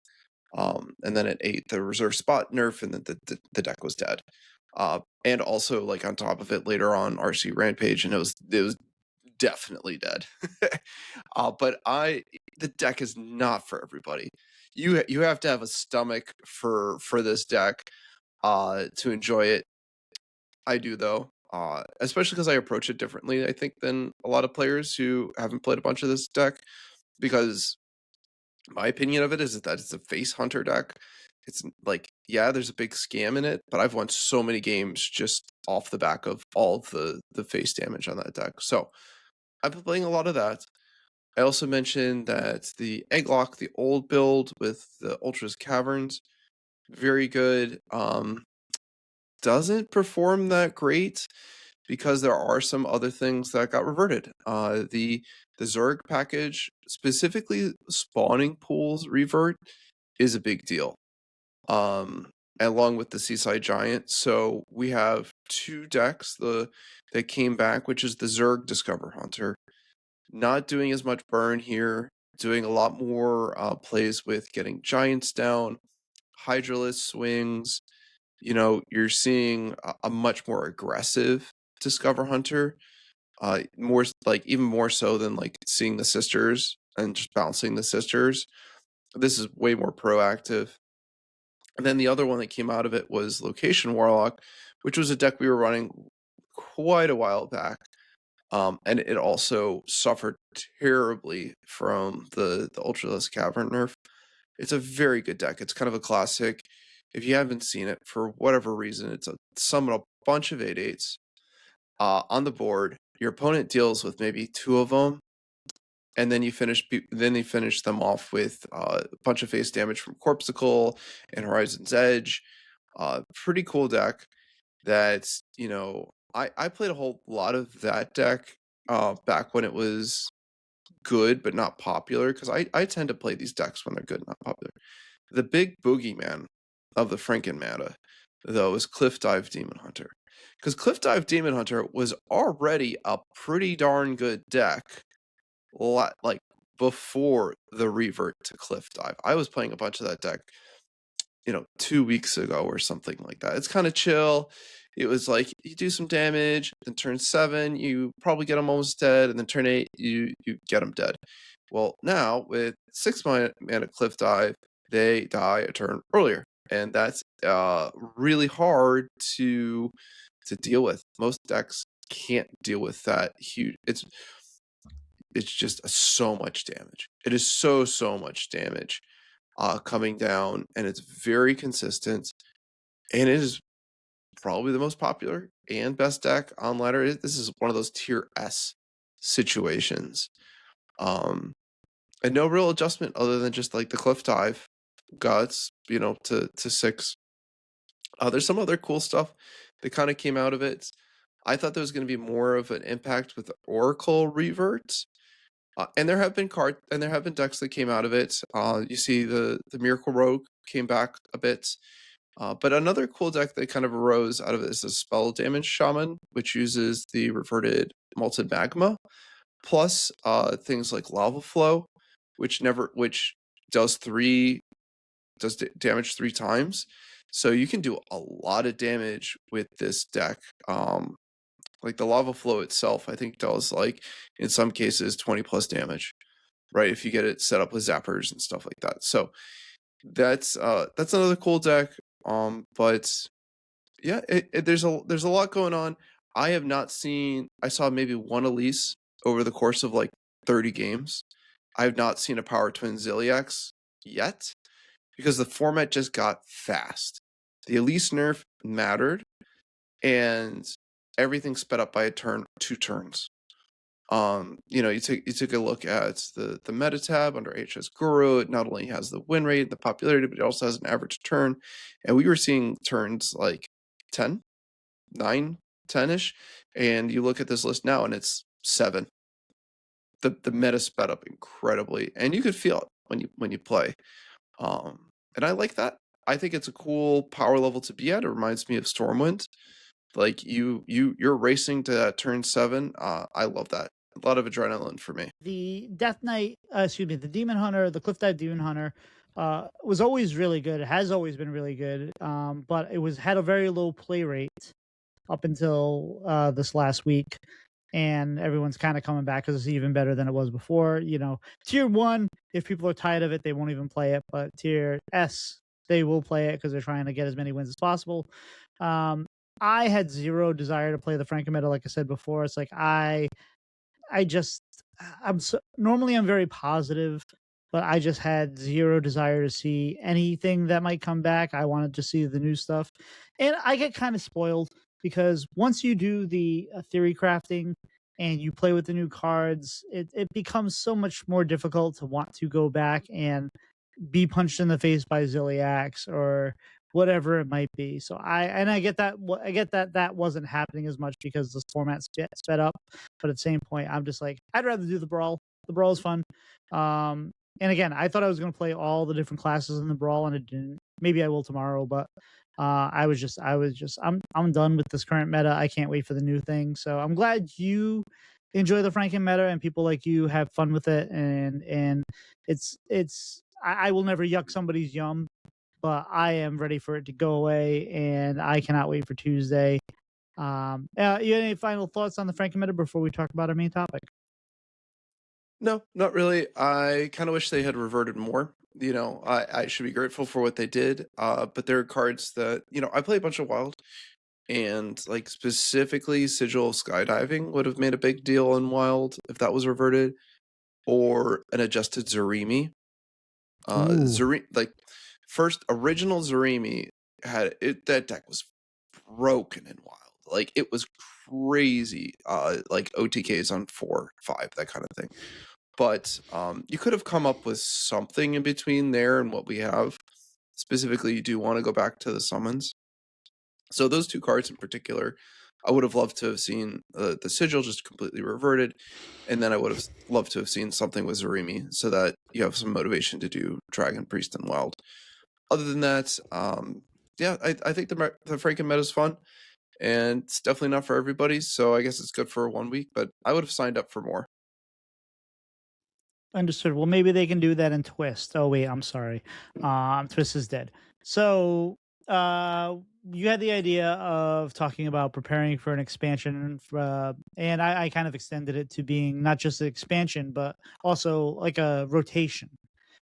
Speaker 2: And then it ate the reserve spot nerf, and then the deck was dead. And also like on top of it, later on RC Rampage, and it was definitely dead. But the deck is not for everybody. You have to have a stomach for this deck to enjoy it. I do though, especially because I approach it differently. I think than a lot of players who haven't played a bunch of this deck, because my opinion of it is that it's a face hunter deck. It's like, yeah, there's a big scam in it, but I've won so many games just off the back of all of the face damage on that deck. So I've been playing a lot of that. I also mentioned that the Egglock, the old build with the Ultra's Caverns, very good. Doesn't perform that great because there are some other things that got reverted. The Zerg package, specifically spawning pools revert, is a big deal. Along with the Seaside Giant. So we have 2 decks that came back, which is the Zerg Discover Hunter. Not doing as much burn here, doing a lot more plays with getting giants down, Hydralisk swings. You're seeing a much more aggressive Discover Hunter, more like even more so than like seeing the sisters and just bouncing the sisters. This is way more proactive. And then the other one that came out of it was Location Warlock, which was a deck we were running quite a while back. And it also suffered terribly from the Ultralisk Cavern nerf. It's a very good deck. It's kind of a classic. If you haven't seen it, for whatever reason, it's a summon a bunch of 8/8s on the board. Your opponent deals with maybe 2 of them, and then you finish them off with a bunch of face damage from Corpsicle and Horizon's Edge. Pretty cool deck that, I played a whole lot of that deck back when it was good but not popular, because I tend to play these decks when they're good, not popular. The big boogeyman of the Franken meta, though, is Cliff Dive Demon Hunter. Because Cliff Dive Demon Hunter was already a pretty darn good deck, like before the revert to Cliff Dive. I was playing a bunch of that deck, 2 weeks ago or something like that. It's kind of chill. It was like you do some damage, then turn 7, you probably get them almost dead, and then turn 8, you get them dead. Well, now with 6 mana Cliff Dive, they die a turn earlier, and that's really hard to deal with. Most decks can't deal with that huge. It's just so much damage. It is so much damage coming down, and it's very consistent, and it is probably the most popular and best deck on ladder. This is one of those tier S situations. And no real adjustment other than just like the Cliff Dive guts, to 6. There's some other cool stuff that kind of came out of it. I thought there was going to be more of an impact with Oracle Revert. And there have been decks that came out of it. You see the Miracle Rogue came back a bit. But another cool deck that kind of arose out of it is a Spell Damage Shaman, which uses the reverted Molten Magma, plus things like Lava Flow, which does damage 3 times. So you can do a lot of damage with this deck. Like the Lava Flow itself, I think does, like, in some cases 20 plus damage, right? If you get it set up with zappers and stuff like that. So that's another cool deck. But yeah, there's a lot going on. I saw maybe one Elise over the course of like 30 games. I have not seen a Power Twin Ziliax yet, because the format just got fast. The Elise nerf mattered, and everything sped up by 2 turns. You took a look at the meta tab under HS Guru. It not only has the win rate, the popularity, but it also has an average turn. And we were seeing turns like 10, 9, 10-ish. And you look at this list now and it's 7. The meta sped up incredibly, and you could feel it when you play. And I like that. I think it's a cool power level to be at. It reminds me of Stormwind. Like you're racing to turn 7. I love that. A lot of adrenaline for me.
Speaker 1: The the Demon Hunter, the Cliff Dive Demon Hunter, was always really good. It has always been really good. But it had a very low play rate up until this last week, and everyone's kind of coming back because it's even better than it was before. Tier 1, if people are tired of it, they won't even play it. But Tier S, they will play it because they're trying to get as many wins as possible. I had zero desire to play the Franken-meta, like I said before. It's like normally I'm very positive, but I just had zero desire to see anything that might come back. I wanted to see the new stuff, and I get kind of spoiled because once you do the theory crafting and you play with the new cards, it becomes so much more difficult to want to go back and be punched in the face by Ziliax or whatever it might be. So I get that. I get that wasn't happening as much because the format sped up. But at the same point, I'm just like, I'd rather do the brawl. The brawl is fun. And again, I thought I was going to play all the different classes in the brawl, and it didn't. Maybe I will tomorrow, but I'm done with this current meta. I can't wait for the new thing. So I'm glad you enjoy the Franken meta and people like you have fun with it. And I will never yuck somebody's yum, but I am ready for it to go away, and I cannot wait for Tuesday. You have any final thoughts on the Franken meta before we talk about our main topic?
Speaker 2: No, not really. I kind of wish they had reverted more. I should be grateful for what they did. But there are cards that, I play a bunch of Wild. and like specifically Sigil of Skydiving would have made a big deal in Wild if that was reverted, or an adjusted Zarimi.
Speaker 1: Ooh.
Speaker 2: Like first original Zarimi had it. That deck was broken in Wild. Like it was crazy. Like OTKs on 4, 5, that kind of thing. But you could have come up with something in between there and what we have. Specifically, you do want to go back to the summons. So those two cards in particular, I would have loved to have seen the Sigil just completely reverted, and then I would have loved to have seen something with Zarimi so that you have some motivation to do Dragon Priest and Wild. Other than that, yeah, I think the Franken meta is fun, and it's definitely not for everybody, so I guess it's good for 1 week, but I would have signed up for more.
Speaker 1: Understood. Well, maybe they can do that in Twist. Oh wait, I'm sorry. Twist is dead. So, you had the idea of talking about preparing for an expansion, and I kind of extended it to being not just an expansion, but also like a rotation,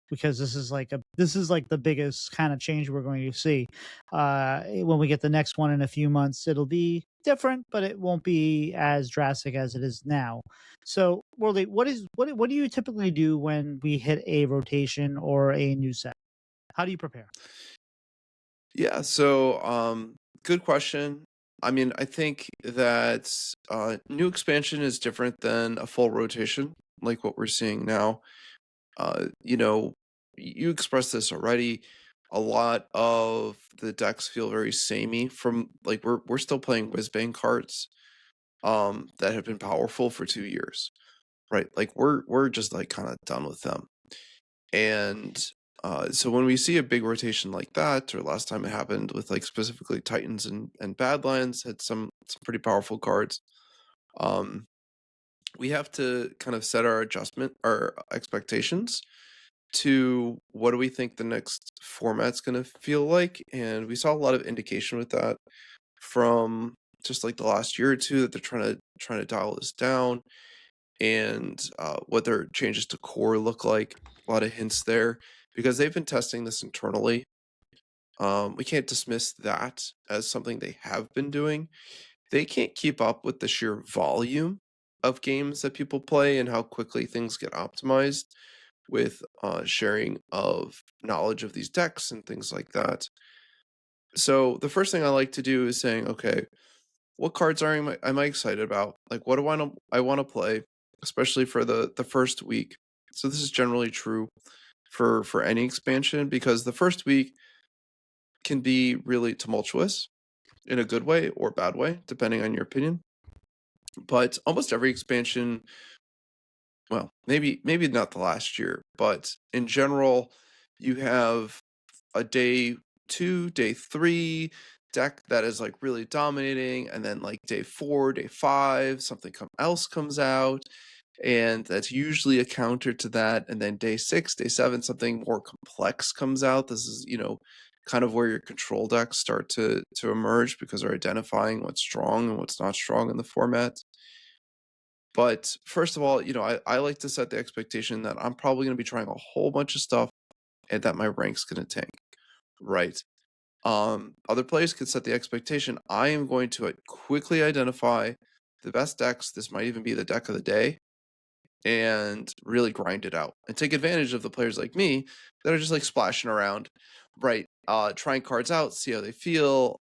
Speaker 1: because this is like the biggest kind of change we're going to see. When we get the next one in a few months, it'll be different, but it won't be as drastic as it is now. So, Worldy, what do you typically do when we hit a rotation or a new set? How do you prepare?
Speaker 2: Yeah, so good question. I mean, I think that new expansion is different than a full rotation, like what we're seeing now. You know, you expressed this already. A lot of the decks feel very samey from like we're still playing Whizbang cards that have been powerful for 2 years, right? Like we're just like kind of done with them. And so when we see a big rotation like that, or last time it happened with like specifically Titans and Badlands had some pretty powerful cards. Um, we have to kind of set our expectations to what do we think the next format's going to feel like, and we saw a lot of indication with that from just like the last year or two that they're trying to dial this down, and what their changes to core look like. A lot of hints there because they've been testing this internally. We can't dismiss that as something they have been doing. They can't keep up with the sheer volume of games that people play and how quickly things get optimized with sharing of knowledge of these decks and things like that. So the first thing I like to do is saying, okay, what cards am I excited about? Like, what do I want to play, especially for the first week. So this is generally true for any expansion because the first week can be really tumultuous in a good way or bad way, depending on your opinion. But almost every expansion, well, maybe not the last year, but in general, you have a day 2, day 3 deck that is like really dominating, and then like day 4, day 5, something else comes out, and that's usually a counter to that, and then day 6, day 7, something more complex comes out. This is, kind of where your control decks start to emerge because they're identifying what's strong and what's not strong in the format. But first of all, I like to set the expectation that I'm probably going to be trying a whole bunch of stuff and that my rank's going to tank, right? Other players could set the expectation I am going to quickly identify the best decks. This might even be the deck of the day, and really grind it out and take advantage of the players like me that are just like splashing around, right? Trying cards out, see how they feel.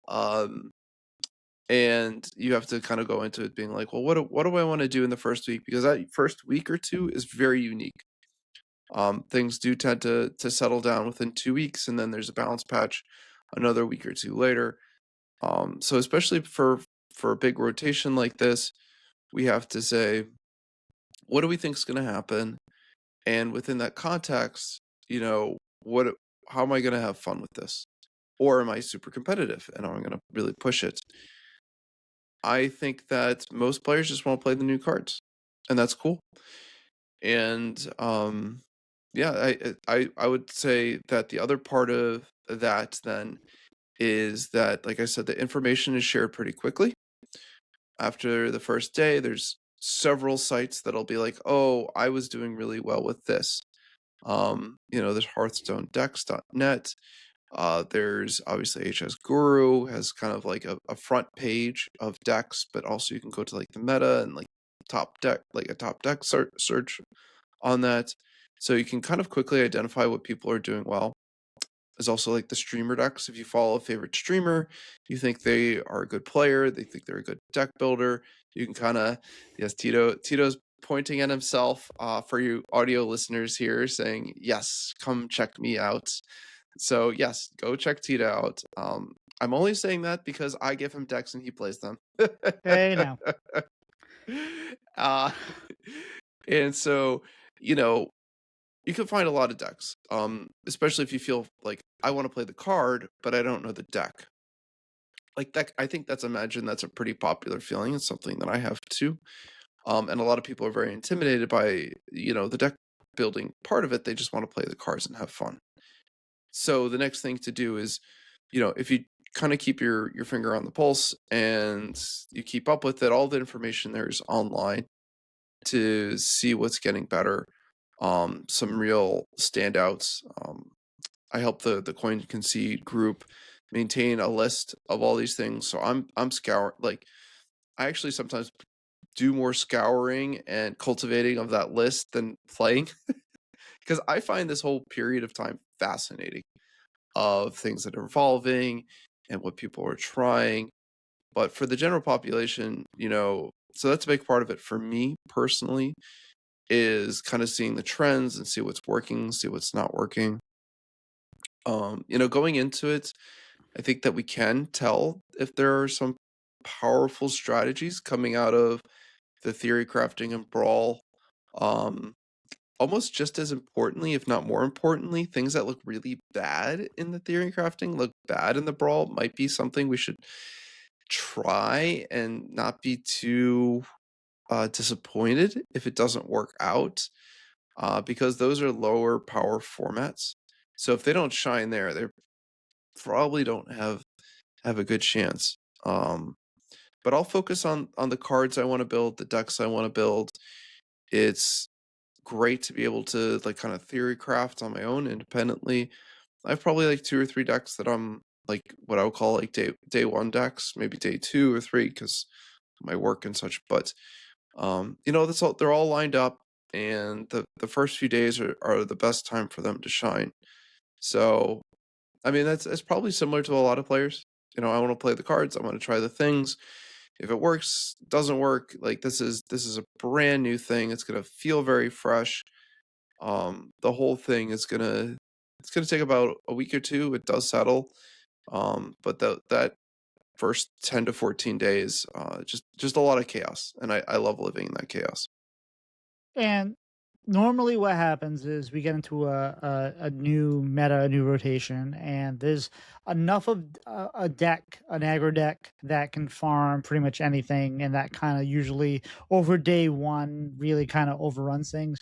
Speaker 2: And you have to kind of go into it being like, well, what do I want to do in the first week? Because that first week or two is very unique. Things do tend to settle down within 2 weeks, and then there's a bounce patch another week or two later. So especially for a big rotation like this, we have to say, what do we think is going to happen? And within that context, what how am I going to have fun with this? Or am I super competitive and I'm going to really push it? I think that most players just want to play the new cards, and that's cool. And yeah, I would say that the other part of that then is that, like I said, the information is shared pretty quickly. After the first day, there's several sites that'll be like, "Oh, I was doing really well with this." There's HearthstoneDecks.net. There's obviously HS Guru has kind of like a front page of decks, but also you can go to like the meta and like top deck, like a top deck search on that. So you can kind of quickly identify what people are doing well. There's also like the streamer decks. If you follow a favorite streamer, you think they are a good player, they think they're a good deck builder, you can kind of, yes, Tito's pointing at himself for you audio listeners here saying, yes, come check me out. So yes, go check Tito out. I'm only saying that because I give him decks and he plays them.
Speaker 1: Hey, now.
Speaker 2: uh, and so, you know, you can find a lot of decks, especially if you feel like I want to play the card, but I don't know the deck. Like that, I think that's a pretty popular feeling. It's something that I have too. And a lot of people are very intimidated by the deck building part of it. They just want to play the cards and have fun. So the next thing to do is, if you kind of keep your finger on the pulse and you keep up with it, all the information there is online to see what's getting better. Some real standouts. I help the Coin Concede group maintain a list of all these things. So I'm scouring. Like I actually sometimes do more scouring and cultivating of that list than playing because I find this whole period of time fascinating of things that are evolving and what people are trying. But for the general population, so that's a big part of it for me personally, is kind of seeing the trends and see what's working, see what's not working. Going into it, I think that we can tell if there are some powerful strategies coming out of the theory crafting and brawl. Almost just as importantly, if not more importantly, things that look really bad in the theory crafting look bad in the brawl might be something we should try and not be too disappointed if it doesn't work out, because those are lower power formats. So if they don't shine there, they probably don't have a good chance. But I'll focus on the cards I want to build, the decks I want to build. It's great to be able to like kind of theory craft on my own independently. I have probably like 2 or 3 decks that I'm like what I would call like day one decks, maybe day 2 or 3 because my work and such. But that's all. They're all lined up, and the first few days are the best time for them to shine. So, I mean, that's probably similar to a lot of players. I want to play the cards. I want to try the things. If it works, doesn't work, like this is a brand new thing. It's gonna feel very fresh. The whole thing is it's gonna take about a week or two. It does settle, but that first 10 to 14 days, just a lot of chaos, and I love living in that chaos.
Speaker 1: And normally what happens is we get into a new meta, a new rotation, and there's enough of a deck, an aggro deck that can farm pretty much anything, and that kind of usually over day one really kind of overruns things.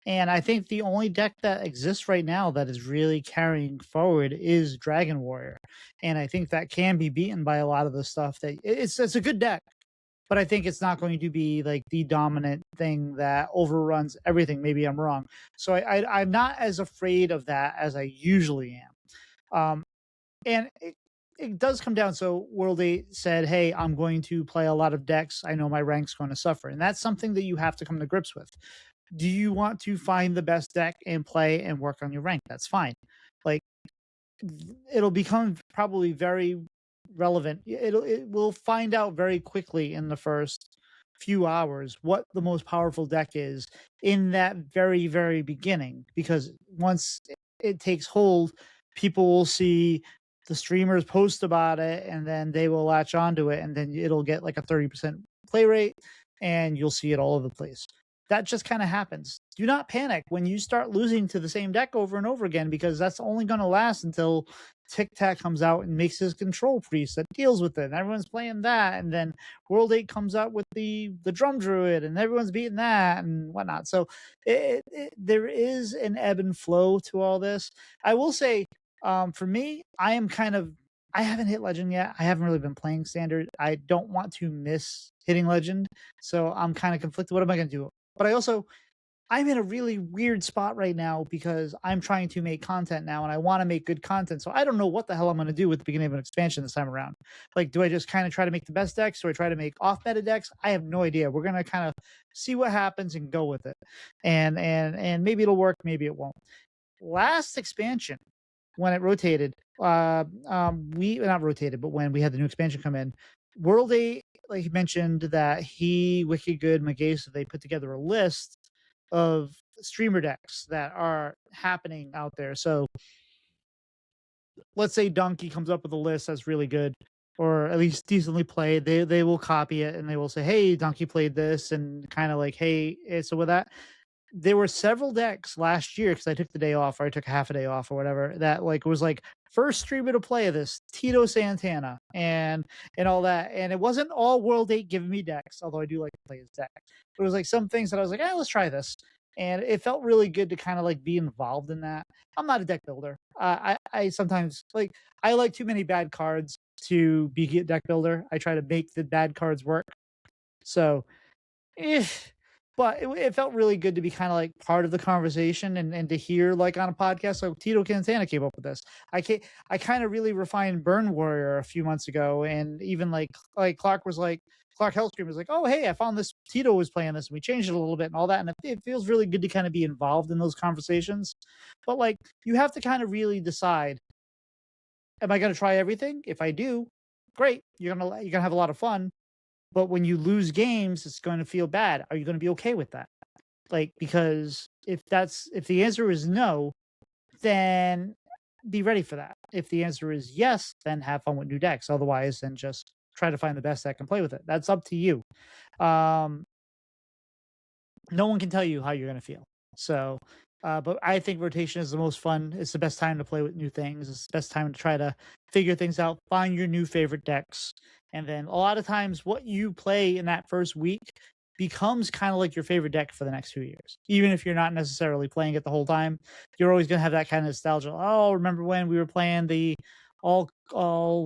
Speaker 1: And I think the only deck that exists right now that is really carrying forward is Dragon Warrior. And I think that can be beaten by a lot of the stuff that it's a good deck, but I think it's not going to be like the dominant thing that overruns everything. Maybe I'm wrong. So I'm not as afraid of that as I usually am. And it does come down. So WorldEight said, "Hey, I'm going to play a lot of decks. I know my rank's going to suffer," and that's something that you have to come to grips with. Do you want to find the best deck and play and work on your rank? That's fine. Like it'll become probably very relevant. It will find out very quickly in the first few hours what the most powerful deck is in that very beginning, because once it takes hold, people will see the streamers post about it and then they will latch onto it, and then it'll get like a 30% play rate and you'll see it all over the place. That just kind of happens. Do not panic when you start losing to the same deck over and over again, because that's only going to last until Tic Tac comes out and makes his control priest that deals with it, and everyone's playing that, and then WorldEight comes out with the drum druid, and everyone's beating that and whatnot. So there is an ebb and flow to all this. I will say, for me, I haven't hit legend yet. I haven't really been playing standard. I don't want to miss hitting legend, so I'm kind of conflicted. What am I going to do? But I also I'm in a really weird spot right now because I'm trying to make content now and I want to make good content. So I don't know what the hell I'm going to do with the beginning of an expansion this time around. Like, do I just kind of try to make the best decks? Do I try to make off meta decks? I have no idea. We're going to kind of see what happens and go with it. And maybe it'll work, maybe it won't. Last expansion, when it rotated, we not rotated, but when we had the new expansion come in, WorldEight, like he mentioned that he, Wicked Good, Magesa, they put together a list of streamer decks that are happening out there. So let's say Donkey comes up with a list that's really good, or at least decently played. They will copy it and they will say, "Hey, Donkey played this," and kind of like, "Hey." So with that, there were several decks last year because I took the day off, or I took half a day off, or whatever. That like was like first streamer to play this Tito Santana and all that. And it wasn't all WorldEight giving me decks, although I do like to play his deck. It was like some things that I was like, let's try this. And it felt really good to kind of like be involved in that. I'm not a deck builder. I sometimes like I like too many bad cards to be a deck builder. I try to make the bad cards work. So, eh, but it felt really good to be kind of like part of the conversation and to hear like on a podcast like Tito Cantana came up with this. I kind of really refined Burn Warrior a few months ago, and even like Clark Hellscream was like, oh hey, I found this, Tito was playing this and we changed it a little bit and all that, and it feels really good to kind of be involved in those conversations. But like you have to kind of really decide, am I going to try everything? If I do, great, you're gonna have a lot of fun. But when you lose games, it's going to feel bad. Are you going to be okay with that? Like, because if the answer is no, then be ready for that. If the answer is yes, then have fun with new decks. Otherwise, then just try to find the best deck and play with it. That's up to you. No one can tell you how you're going to feel. So, but I think rotation is the most fun. It's the best time to play with new things. It's the best time to try to figure things out, find your new favorite decks. And then a lot of times what you play in that first week becomes kind of like your favorite deck for the next few years. Even if you're not necessarily playing it the whole time, you're always going to have that kind of nostalgia. Oh, remember when we were playing the all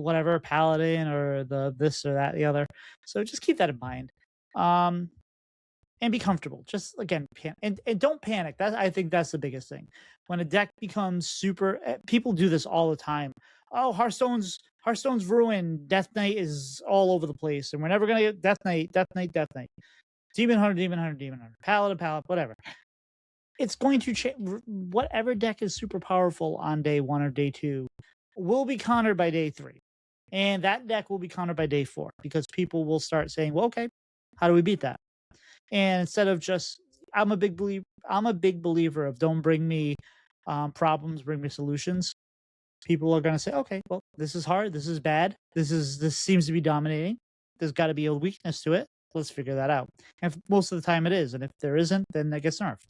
Speaker 1: whatever Paladin or the this or that, the other. So just keep that in mind. And be comfortable. Just again, and don't panic. I think that's the biggest thing. When a deck becomes super, people do this all the time. Oh, Hearthstone's ruined. Death Knight is all over the place, and we're never gonna get Death Knight. Demon Hunter, Paladin, whatever. It's going to change. Whatever deck is super powerful on day 1 or day 2 will be countered by day 3, and that deck will be countered by day 4 because people will start saying, "Well, okay, how do we beat that?" And instead of just, I'm a big believer of don't bring me problems, bring me solutions. People are going to say, okay, well, this is hard, this is bad, this seems to be dominating. There's got to be a weakness to it. Let's figure that out. And most of the time it is, and if there isn't, then that gets nerfed.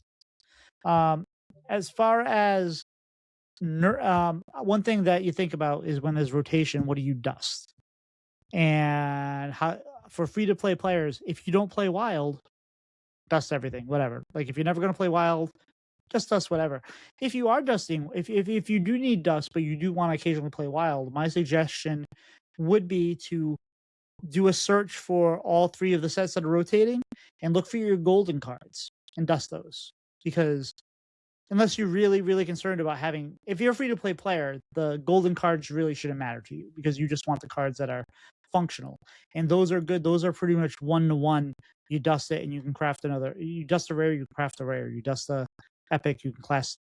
Speaker 1: As far as one thing that you think about is when there's rotation, what do you dust? And how for free to play players, if you don't play wild, dust everything, whatever. Like if you're never going to play wild, just dust whatever. If you are dusting, if you do need dust, but you do want to occasionally play wild, my suggestion would be to do a search for all 3 of the sets that are rotating and look for your golden cards and dust those. Because unless you're really, really concerned about having, if you're a free to play player, the golden cards really shouldn't matter to you because you just want the cards that are functional. And those are good. Those are pretty much 1-to-1. You dust it and you can craft another. You dust a rare, you craft a rare. You dust a epic, you can craft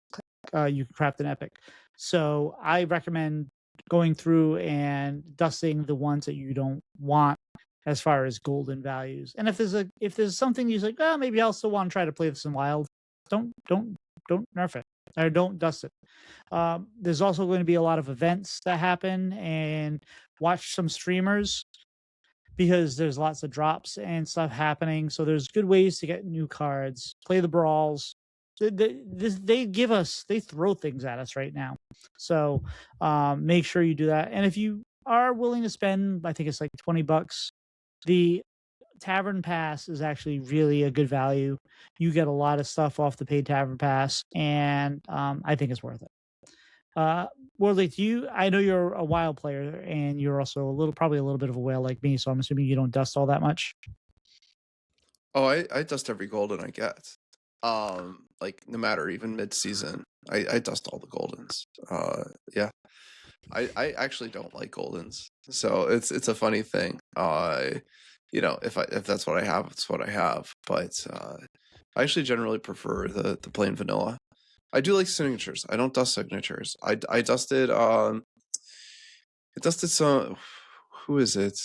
Speaker 1: an epic. So I recommend going through and dusting the ones that you don't want as far as golden values. And if there's something you're like, oh, maybe I'll still want to try to play this in wild, don't nerf it or don't dust it. There's also going to be a lot of events that happen, and watch some streamers because there's lots of drops and stuff happening. So there's good ways to get new cards. Play the brawls. They throw things at us right now. So make sure you do that. And if you are willing to spend, I think it's like $20, the Tavern Pass is actually really a good value. You get a lot of stuff off the paid Tavern Pass, and I think it's worth it. WorldEight, I know you're a wild player, and you're also probably a little bit of a whale like me, so I'm assuming you don't dust all that much.
Speaker 2: Oh, I dust every golden I get. Like no matter even mid-season, I dust all the Goldens. Yeah. I actually don't like Goldens. So it's a funny thing. If that's what I have, it's what I have. But I actually generally prefer the plain vanilla. I do like signatures. I don't dust signatures. I dusted I dusted some, who is it?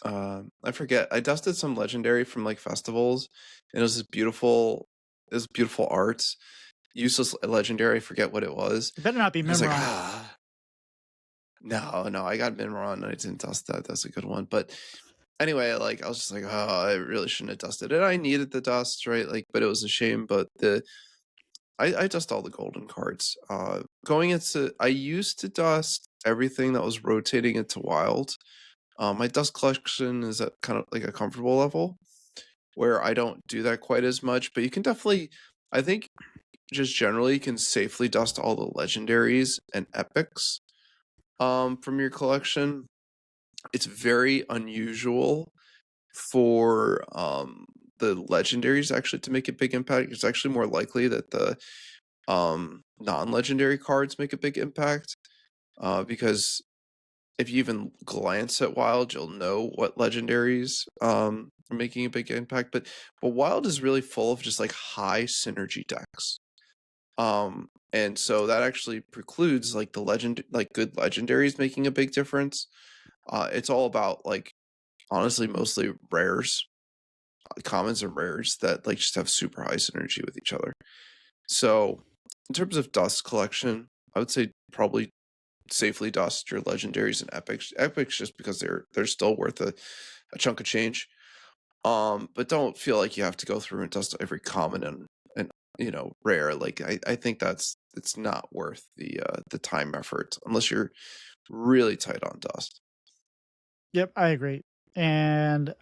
Speaker 2: I forget. I dusted some legendary from like festivals, and it was this beautiful art. Useless legendary, I forget what it was.
Speaker 1: It better not be
Speaker 2: I was like,
Speaker 1: Mimron.
Speaker 2: no, I got Minron and I didn't dust that. That's a good one. But anyway, like I was just like, oh, I really shouldn't have dusted it. I needed the dust, right? Like, but it was a shame. But I dust all the golden cards. Going into, I used to dust everything that was rotating into wild. My dust collection is at kind of like a comfortable level where I don't do that quite as much. But you can definitely, I think, just generally, you can safely dust all the legendaries and epics from your collection. It's very unusual for the legendaries actually to make a big impact. It's actually more likely that the non-legendary cards make a big impact, because if you even glance at wild, you'll know what legendaries are making a big impact. But wild is really full of just like high synergy decks. And so that actually precludes like good legendaries making a big difference. It's all about like honestly mostly rares, commons and rares that like just have super high synergy with each other. So in terms of dust collection, I would say probably safely dust your legendaries and epics. Epics just because they're still worth a chunk of change. But don't feel like you have to go through and dust every common and rare. Like I think it's not worth the time effort unless you're really tight on dust.
Speaker 1: Yep, I agree. And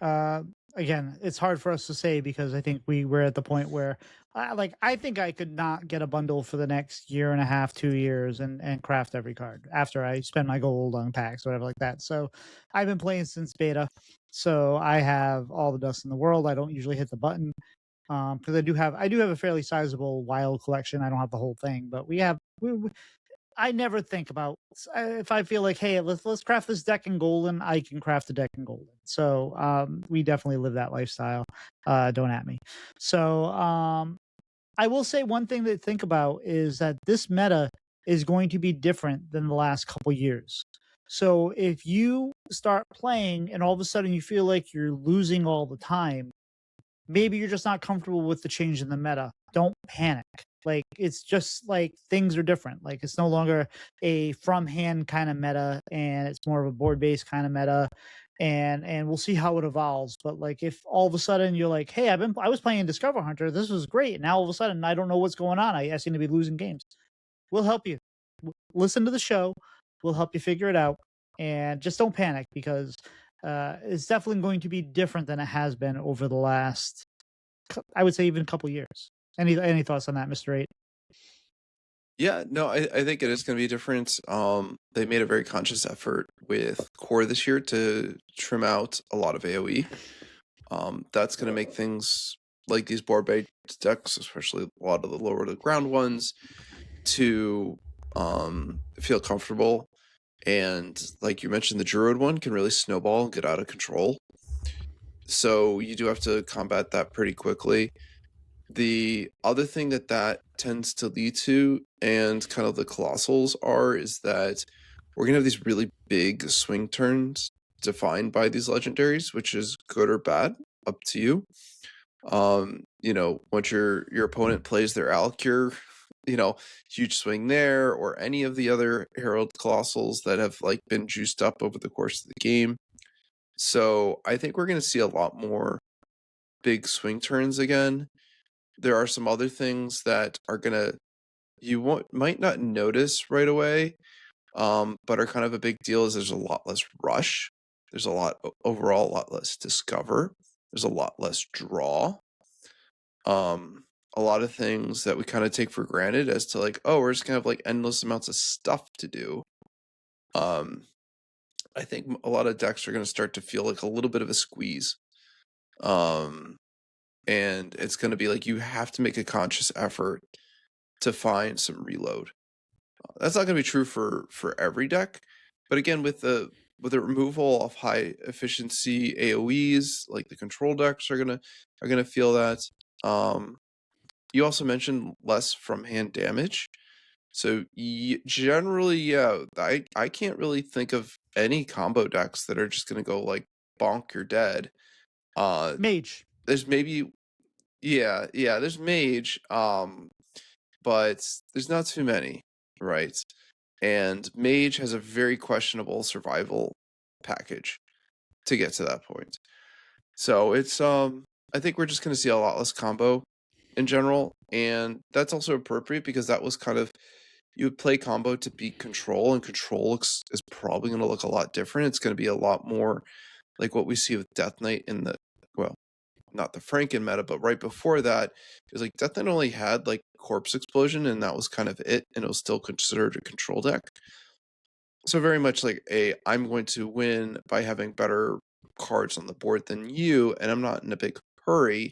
Speaker 1: again, it's hard for us to say because I think we were at the point where I think I could not get a bundle for the next year and a half, 2 years and craft every card after I spend my gold on packs, whatever like that. So I've been playing since beta. So I have all the dust in the world. I don't usually hit the button. Because I do have a fairly sizable wild collection. I don't have the whole thing, but I never think about if I feel like, hey, let's craft this deck in golden. I can craft a deck in golden. So we definitely live that lifestyle. Don't at me. So I will say one thing to think about is that this meta is going to be different than the last couple years. So if you start playing and all of a sudden you feel like you're losing all the time, maybe you're just not comfortable with the change in the meta. Don't panic. Like it's just like things are different. Like it's no longer a from hand kind of meta and it's more of a board based kind of meta. And we'll see how it evolves. But like if all of a sudden you're like, hey, I was playing Discover Hunter, this was great. Now all of a sudden I don't know what's going on. I seem to be losing games. We'll help you. Listen to the show. We'll help you figure it out. And just don't panic because it's definitely going to be different than it has been over the last, I would say, even a couple years. Any thoughts on that, Mr. Eight?
Speaker 2: Yeah, no, I think it is going to be different. They made a very conscious effort with core this year to trim out a lot of AoE. That's going to make things like these board based decks, especially a lot of the lower to the ground ones, to feel comfortable. And like you mentioned, the Druid one can really snowball and get out of control. So you do have to combat that pretty quickly. The other thing that tends to lead to, and kind of the colossals are, is that we're going to have these really big swing turns defined by these legendaries, which is good or bad, up to you. Once your opponent plays their Alcure, huge swing there, or any of the other Herald Colossals that have like been juiced up over the course of the game. So I think we're going to see a lot more big swing turns again. There are some other things that are might not notice right away, but are kind of a big deal. Is there's a lot less rush. There's overall a lot less discover. There's a lot less draw. A lot of things that we kind of take for granted as to like, oh, we're just gonna have like endless amounts of stuff to do. I think a lot of decks are gonna start to feel like a little bit of a squeeze. and it's going to be like you have to make a conscious effort to find some reload. That's not going to be true for every deck, but again, with the removal of high efficiency AOE's, like the control decks are gonna feel that. You also mentioned less from hand damage, so generally, yeah, I can't really think of any combo decks that are just gonna go like bonk, you're dead.
Speaker 1: Mage.
Speaker 2: There's maybe there's mage, but there's not too many, right? And mage has a very questionable survival package to get to that point. So it's I think we're just going to see a lot less combo in general, and that's also appropriate because that was kind of, you would play combo to beat control, and control is probably going to look a lot different. It's going to be a lot more like what we see with Death Knight in the, well, not the Franken meta, but right before that, it was like Death Knight only had like Corpse Explosion, and that was kind of it, and it was still considered a control deck. So very much like I'm going to win by having better cards on the board than you, and I'm not in a big hurry.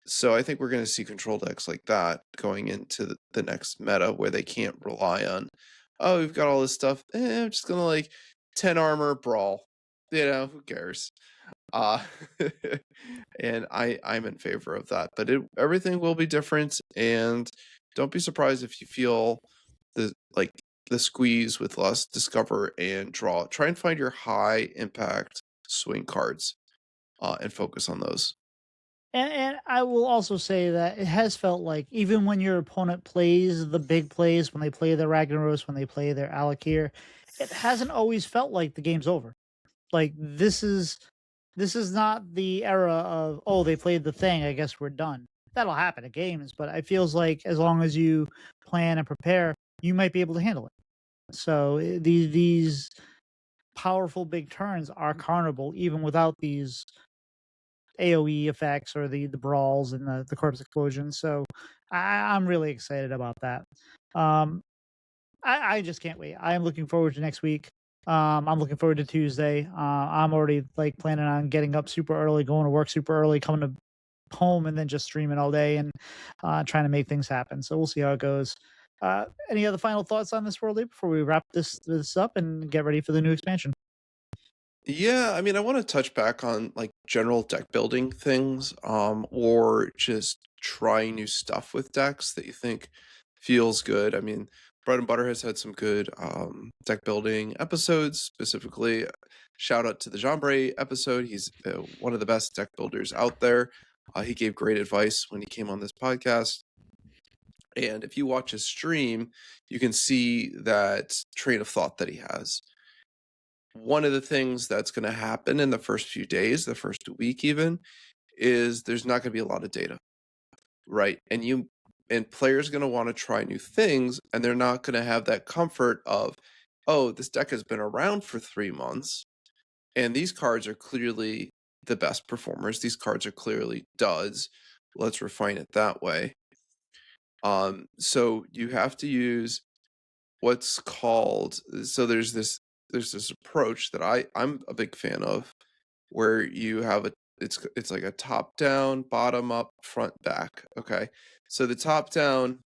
Speaker 2: So I think we're going to see control decks like that going into the next meta, where they can't rely on, oh, we've got all this stuff, I'm just going to like 10 armor brawl. Who cares? And I'm in favor of that, but everything will be different, and don't be surprised if you feel the squeeze with less discover and draw. Try and find your high impact swing cards, and focus on those.
Speaker 1: And I will also say that it has felt like even when your opponent plays the big plays, when they play their Ragnaros, when they play their Alakir, it hasn't always felt like the game's over. Like this is not the era of, oh, they played the thing, I guess we're done. That'll happen at games, but it feels like as long as you plan and prepare, you might be able to handle it. So these powerful big turns are carnable even without these AoE effects or the brawls and the corpse explosions. So I'm really excited about that. I just can't wait. I am looking forward to next week. I'm looking forward to Tuesday. I'm already like planning on getting up super early, going to work super early, coming to home, and then just streaming all day and trying to make things happen. So we'll see how it goes. Any other final thoughts on this WorldEight before we wrap this up and get ready for the new expansion?
Speaker 2: Yeah, I mean, I want to touch back on like general deck building things, or just trying new stuff with decks that you think feels good. I mean, Bread and Butter has had some good deck building episodes. Specifically, shout out to the Jambray episode. He's one of the best deck builders out there. He gave great advice when he came on this podcast. And if you watch his stream, you can see that train of thought that he has. One of the things that's going to happen in the first few days, the first week even, is there's not going to be a lot of data, right? And players are going to want to try new things, and they're not going to have that comfort of, oh, this deck has been around for 3 months, and these cards are clearly the best performers. These cards are clearly duds. Let's refine it that way. So you have to use what's called, so there's this approach that I'm a big fan of, where you have it's like a top down, bottom up, front back. Okay, so the top down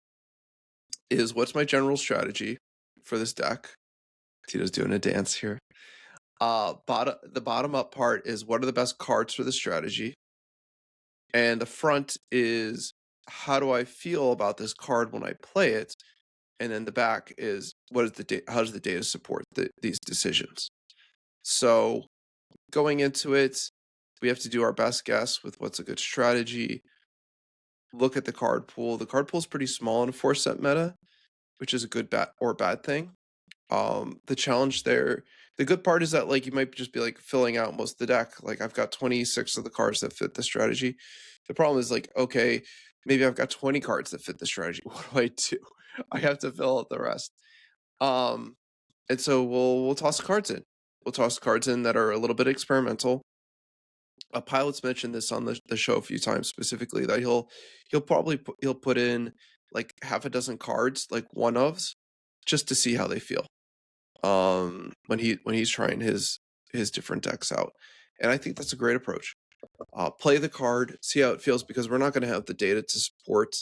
Speaker 2: is, what's my general strategy for this deck? Tito's doing a dance here. The bottom up part is, what are the best cards for the strategy, and the front is, how do I feel about this card when I play it, and then the back is, what is how does the data support these decisions? So going into it, we have to do our best guess with what's a good strategy. Look at the card pool. The card pool is pretty small in a 4-set meta, which is a good or bad thing. The challenge there, the good part is that like you might just be like filling out most of the deck. Like I've got 26 of the cards that fit the strategy. The problem is like, okay, maybe I've got 20 cards that fit the strategy. What do I do? I have to fill out the rest. And so we'll toss cards in. We'll toss cards in that are a little bit experimental. Pylet's mentioned this on the show a few times, specifically that he'll probably put in like half a dozen cards, like one-ofs, just to see how they feel. When he's trying his different decks out, and I think that's a great approach. play the card, see how it feels, because we're not going to have the data to support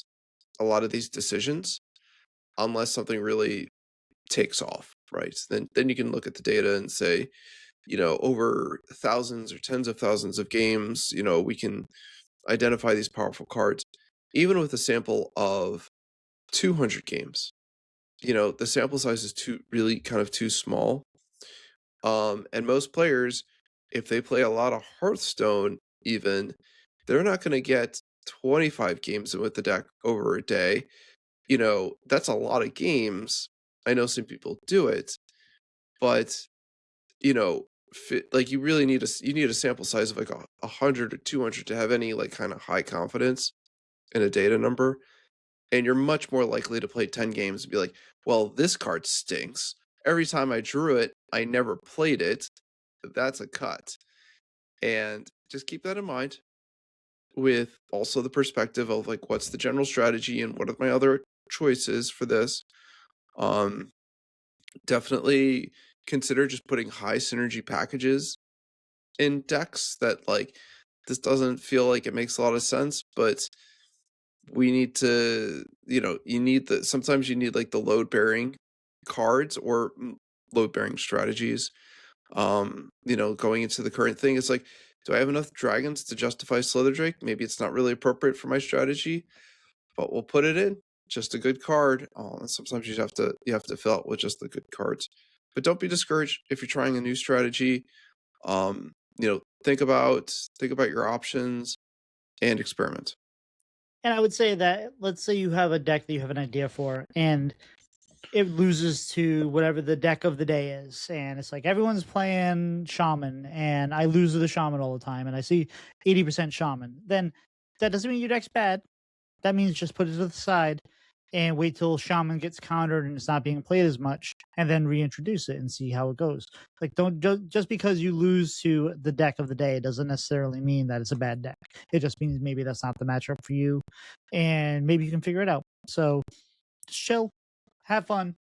Speaker 2: a lot of these decisions unless something really takes off, right? Then you can look at the data and say, over thousands or tens of thousands of games, we can identify these powerful cards. Even with a sample of 200 games, the sample size is too small. And most players, if they play a lot of Hearthstone, even, they're not going to get 25 games with the deck over a day. That's a lot of games. I know some people do it, but like you really need a sample size of like 100 or 200 to have any like kind of high confidence in a data number. And you're much more likely to play 10 games and be like, well, this card stinks. Every time I drew it, I never played it. That's a cut. And just keep that in mind, with also the perspective of like, what's the general strategy and what are my other choices for this. Um, Definitely consider just putting high synergy packages in decks that, like, this doesn't feel like it makes a lot of sense, but we need to, sometimes you need like the load bearing cards or load bearing strategies. Going into the current thing, it's like, do I have enough dragons to justify Slither Drake? Maybe it's not really appropriate for my strategy, but we'll put it in. Just a good card. And sometimes you have to fill out with just the good cards. But don't be discouraged if you're trying a new strategy. Think about your options and experiment.
Speaker 1: And I would say that, let's say you have a deck that you have an idea for, and it loses to whatever the deck of the day is, and it's like everyone's playing shaman, and I lose to the shaman all the time, and I see 80% shaman. Then that doesn't mean your deck's bad. That means just put it to the side and wait till shaman gets countered and it's not being played as much, and then reintroduce it and see how it goes. Like, don't just because you lose to the deck of the day doesn't necessarily mean that it's a bad deck. It just means maybe that's not the matchup for you, and maybe you can figure it out. So just chill, have fun.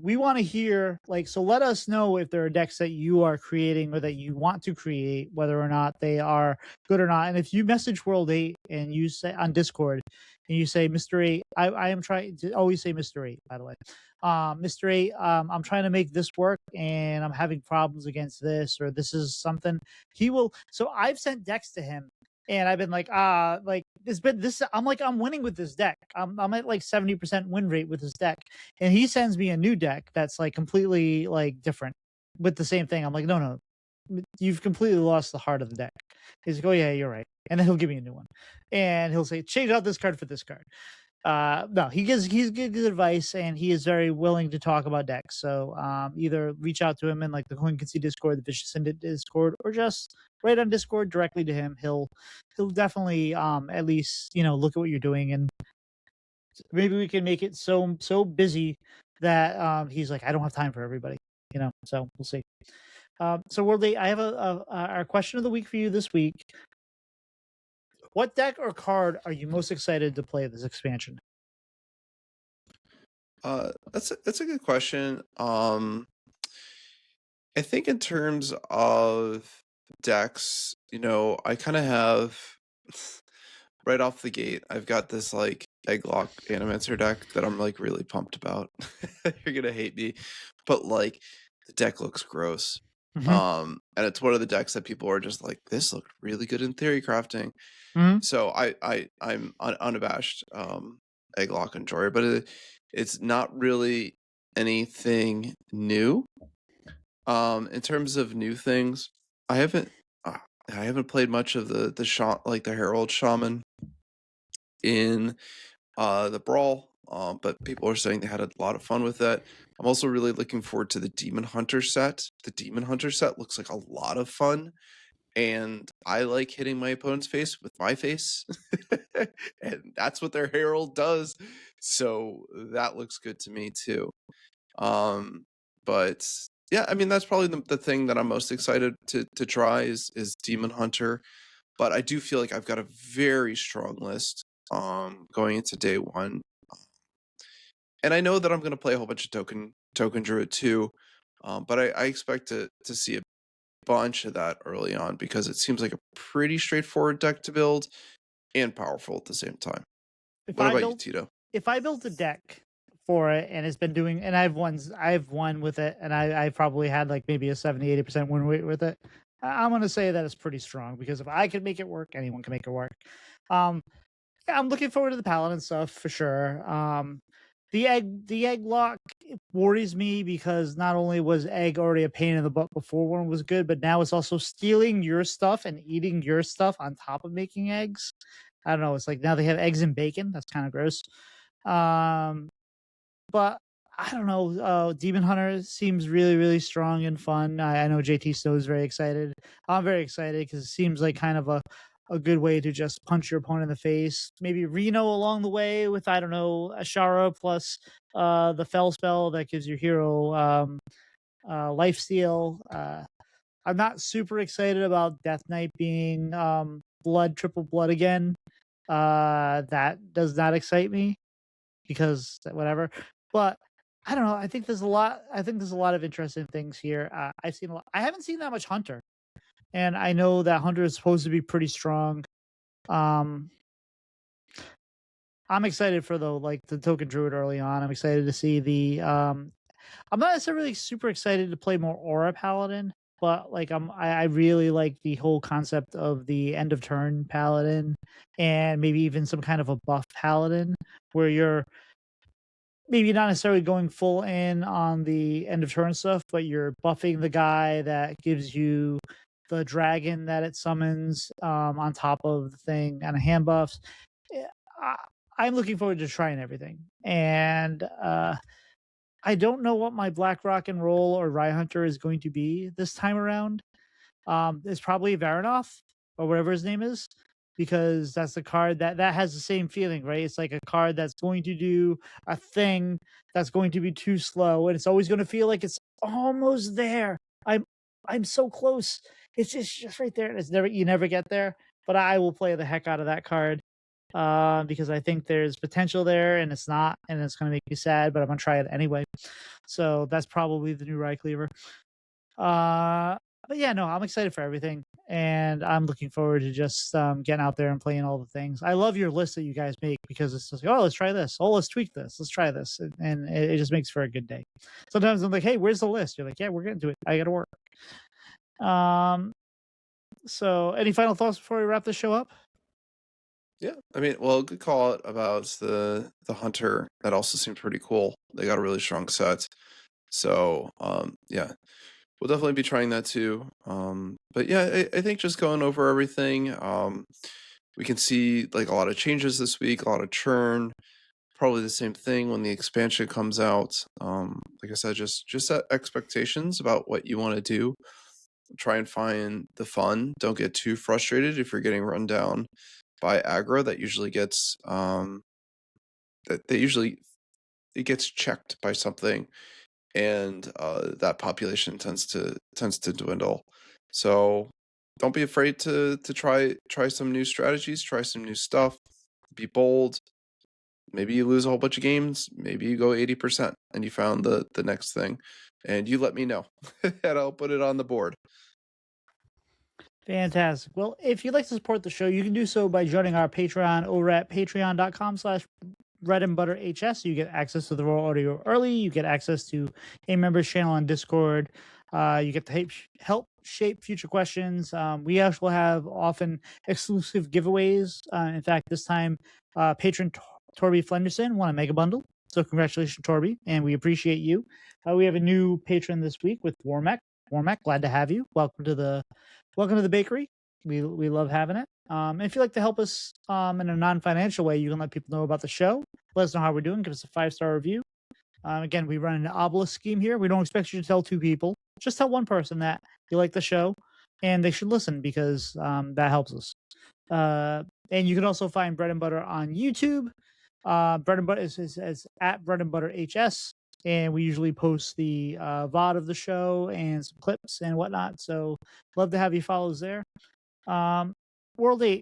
Speaker 1: We want to hear, like, so let us know if there are decks that you are creating or that you want to create, whether or not they are good or not. And if you message WorldEight and you say on Discord and you say, Mr. 8, I am trying to always say Mr. 8, by the way. Mr. 8, I'm trying to make this work and I'm having problems against this, or this is something he will. So I've sent decks to him and I've been like, like it's been this. I'm like, I'm winning with this deck. I'm at like 70% win rate with this deck, and he sends me a new deck that's like completely like different with the same thing. I'm like, no, you've completely lost the heart of the deck. He's like, oh yeah, you're right, and then he'll give me a new one, and he'll say, change out this card for this card. No, he's good advice, and he is very willing to talk about decks. So either reach out to him in like the Coin Can See Discord, the Vicious Syndicate Discord, or just right on Discord directly to him. He'll definitely at least look at what you're doing, and maybe we can make it so busy that he's like, I don't have time for everybody. So we'll see. So Worldly, I have our question of the week for you this week. What deck or card are you most excited to play this expansion?
Speaker 2: That's a good question. I think in terms of decks, I kind of have right off the gate, I've got this like Egglock Animancer deck that I'm like really pumped about. You're gonna hate me, but like the deck looks gross.
Speaker 1: Mm-hmm.
Speaker 2: And it's one of the decks that people are just like, this looked really good in theory crafting.
Speaker 1: Mm-hmm.
Speaker 2: So I'm unabashed Egglock enjoyer, but it's not really anything new. In terms of new things, I haven't played much of the Herald Shaman in the Brawl, but people are saying they had a lot of fun with that. I'm also really looking forward to the Demon Hunter set. The Demon Hunter set looks like a lot of fun, and I like hitting my opponent's face with my face, and that's what their Herald does. So that looks good to me too. But yeah, I mean that's probably the thing that I'm most excited to try is Demon Hunter. But I do feel like I've got a very strong list going into day one. And I know that I'm going to play a whole bunch of token druid too. But I expect to see bunch of that early on because it seems like a pretty straightforward deck to build and powerful at the same time. What about you, Tito?
Speaker 1: If I built a deck for it and it's been doing, and I've won with it, and I probably had like maybe a 70-80% win rate with it. I'm going to say that it's pretty strong because if I can make it work, anyone can make it work. Yeah, I'm looking forward to the Paladin stuff for sure. The egg lock worries me because not only was egg already a pain in the butt before one was good, but now it's also stealing your stuff and eating your stuff on top of making eggs. I don't know. It's like now they have eggs and bacon. That's kind of gross. But I don't know. Demon Hunter seems really, really strong and fun. I know JT Snow is very excited. I'm very excited because it seems like kind of a good way to just punch your opponent in the face. Maybe Reno along the way with, I don't know, Ashara plus the Fell spell that gives your hero life steal. I'm not super excited about Death Knight being triple blood again. That does not excite me because whatever. But I don't know. I think there's a lot. I think there's a lot of interesting things here. I've seen a lot. I haven't seen that much Hunter, and I know that Hunter is supposed to be pretty strong. I'm excited for the Token Druid early on. I'm excited to see the. I'm not necessarily super excited to play more Aura Paladin, but I really like the whole concept of the end of turn Paladin, and maybe even some kind of a buff Paladin where you're maybe not necessarily going full in on the end of turn stuff, but you're buffing the guy that gives you the dragon that it summons on top of the thing and a hand buffs. I'm looking forward to trying everything. And I don't know what my Black Rock and Roll or Rye Hunter is going to be this time around. It's probably Varanoff or whatever his name is, because that's the card that has the same feeling, right? It's like a card that's going to do a thing that's going to be too slow, and it's always going to feel like it's almost there. I'm so close. It's just right there, and you never get there. But I will play the heck out of that card because I think there's potential there, and it's not, and it's going to make me sad, but I'm going to try it anyway. So that's probably the new Rye Cleaver. But yeah, no, I'm excited for everything, and I'm looking forward to just getting out there and playing all the things. I love your list that you guys make because it's just like, oh, let's try this. Oh, let's tweak this. Let's try this, and it just makes for a good day. Sometimes I'm like, hey, where's the list? You're like, yeah, we're getting to it. I got to work. So any final thoughts before we wrap this show up?
Speaker 2: Yeah, I mean, well, good call out about the Hunter. That also seemed pretty cool. They got a really strong set. So, yeah, we'll definitely be trying that too. But yeah, I think just going over everything, we can see like a lot of changes this week, a lot of churn. Probably the same thing when the expansion comes out. Like I said, just set expectations about what you want to do. Try and find the fun. Don't get too frustrated if you're getting run down by aggro. That usually gets it gets checked by something, and that population tends to dwindle. So don't be afraid to try some new strategies, try some new stuff, be bold. Maybe you lose a whole bunch of games, maybe you go 80% and you found the next thing, and you let me know and I'll put it on the board.
Speaker 1: Fantastic. Well, if you'd like to support the show, you can do so by joining our Patreon over at patreon.com/BreadAndButterHS. You get access to the raw audio early. You get access to a members channel on Discord. You get to help shape future questions. We also have often exclusive giveaways. In fact, this time, patron Torby Flenderson won a mega bundle. So congratulations, Torby, and we appreciate you. We have a new patron this week with Warmac. Warmac, glad to have you. Welcome to the bakery. We love having it. And if you'd like to help us in a non-financial way, you can let people know about the show. Let us know how we're doing. Give us a 5-star review. Again, we run an obelisk scheme here. We don't expect you to tell 2 people. Just tell one person that you like the show, and they should listen because that helps us. And you can also find Bread and Butter on YouTube. Bread and Butter is at BreadAndButterHS. And we usually post the VOD of the show and some clips and whatnot. So love to have you follow us there. WorldEight,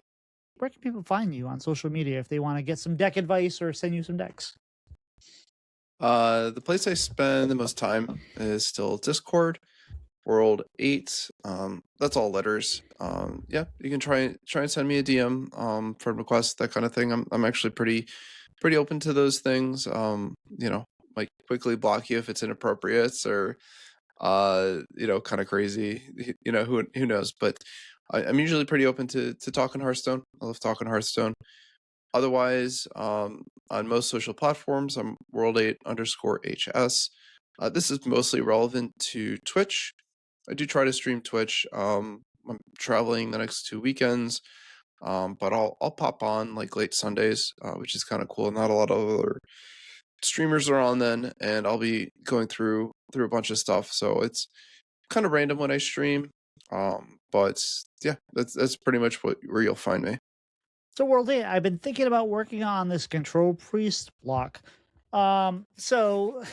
Speaker 1: where can people find you on social media if they want to get some deck advice or send you some decks?
Speaker 2: The place I spend the most time is still Discord. WorldEight. That's all letters. Yeah, you can try and send me a DM, friend request, that kind of thing. I'm actually pretty open to those things. Might quickly block you if it's inappropriate or kind of crazy. Who knows? But I'm usually pretty open to talking Hearthstone. I love talking Hearthstone. Otherwise, on most social platforms, I'm WorldEight_HS. This is mostly relevant to Twitch. I do try to stream Twitch. I'm traveling the next 2 weekends, but I'll pop on like late Sundays, which is kind of cool. Not a lot of other streamers are on then, and I'll be going through a bunch of stuff. So it's kind of random when I stream, but yeah, that's pretty much where you'll find me.
Speaker 1: So WorldEight, I've been thinking about working on this control priest block. So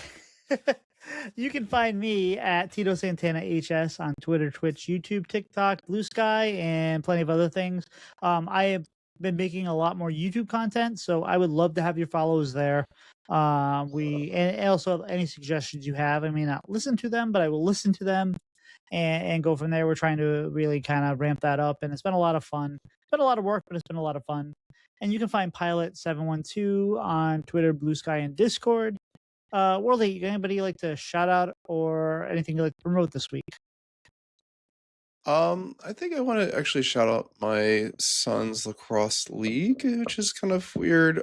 Speaker 1: you can find me at titosantanahs on Twitter, Twitch, YouTube, TikTok, Blue Sky, and plenty of other things. I have been making a lot more YouTube content, so I would love to have your follows there. And also any suggestions you have. I may not listen to them, but I will listen to them and go from there. We're trying to really kind of ramp that up, and it's been a lot of fun. It's been a lot of work, but it's been a lot of fun. And you can find Pylet712 on Twitter, Blue Sky, and Discord. WorldEight, anybody like to shout out or anything you like to promote this week?
Speaker 2: I think I want to actually shout out my son's lacrosse league, which is kind of weird.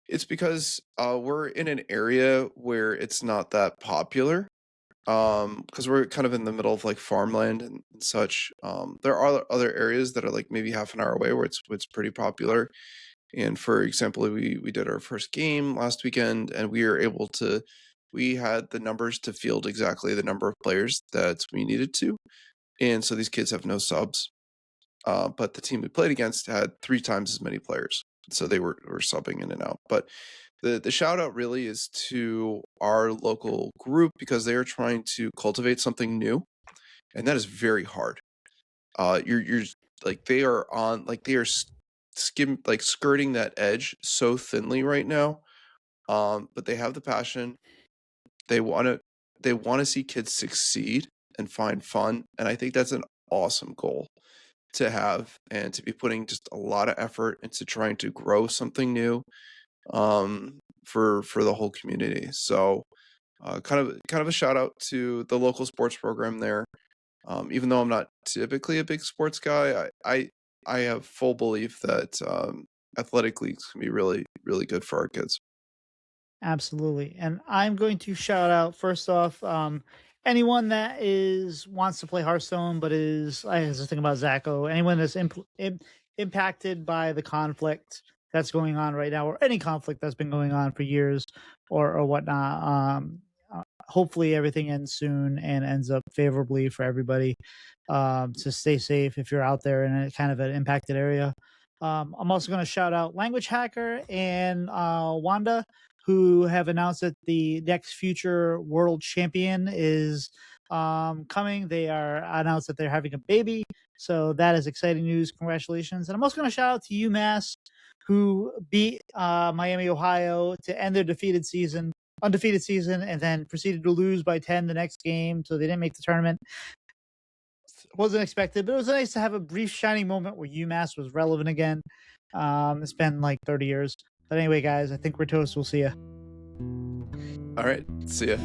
Speaker 2: It's because we're in an area where it's not that popular. Because we're kind of in the middle of like farmland and such. There are other areas that are like maybe half an hour away where it's pretty popular. And for example, we did our first game last weekend, and we had the numbers to field exactly the number of players that we needed to. And so these kids have no subs. But the team we played against had 3 times as many players. So they were subbing in and out. But the shout out really is to our local group because they are trying to cultivate something new, and that is very hard. You're like they are on like they are skirting that edge so thinly right now. But they have the passion. They want to see kids succeed and find fun, and I think that's an awesome goal to have, and to be putting just a lot of effort into trying to grow something new for the whole community. So kind of a shout out to the local sports program there. Even though I'm not typically a big sports guy, I have full belief that athletic leagues can be really really good for our kids.
Speaker 1: Absolutely. And I'm going to shout out first off, anyone that wants to play Hearthstone, but I was just thinking about Zacho, anyone that's impacted by the conflict that's going on right now, or any conflict that's been going on for years or whatnot. Hopefully everything ends soon and ends up favorably for everybody. To stay safe if you're out there in a kind of an impacted area. I'm also going to shout out Language Hacker and Wanda, who have announced that the next future world champion is coming. They are announced that they're having a baby. So that is exciting news. Congratulations. And I'm also going to shout out to UMass, who beat Miami, Ohio to end their undefeated season, and then proceeded to lose by 10 the next game. So they didn't make the tournament. Wasn't expected, but it was nice to have a brief shining moment where UMass was relevant again. It's been like 30 years. But anyway, guys, I think we're toast. We'll see you.
Speaker 2: All right, see ya.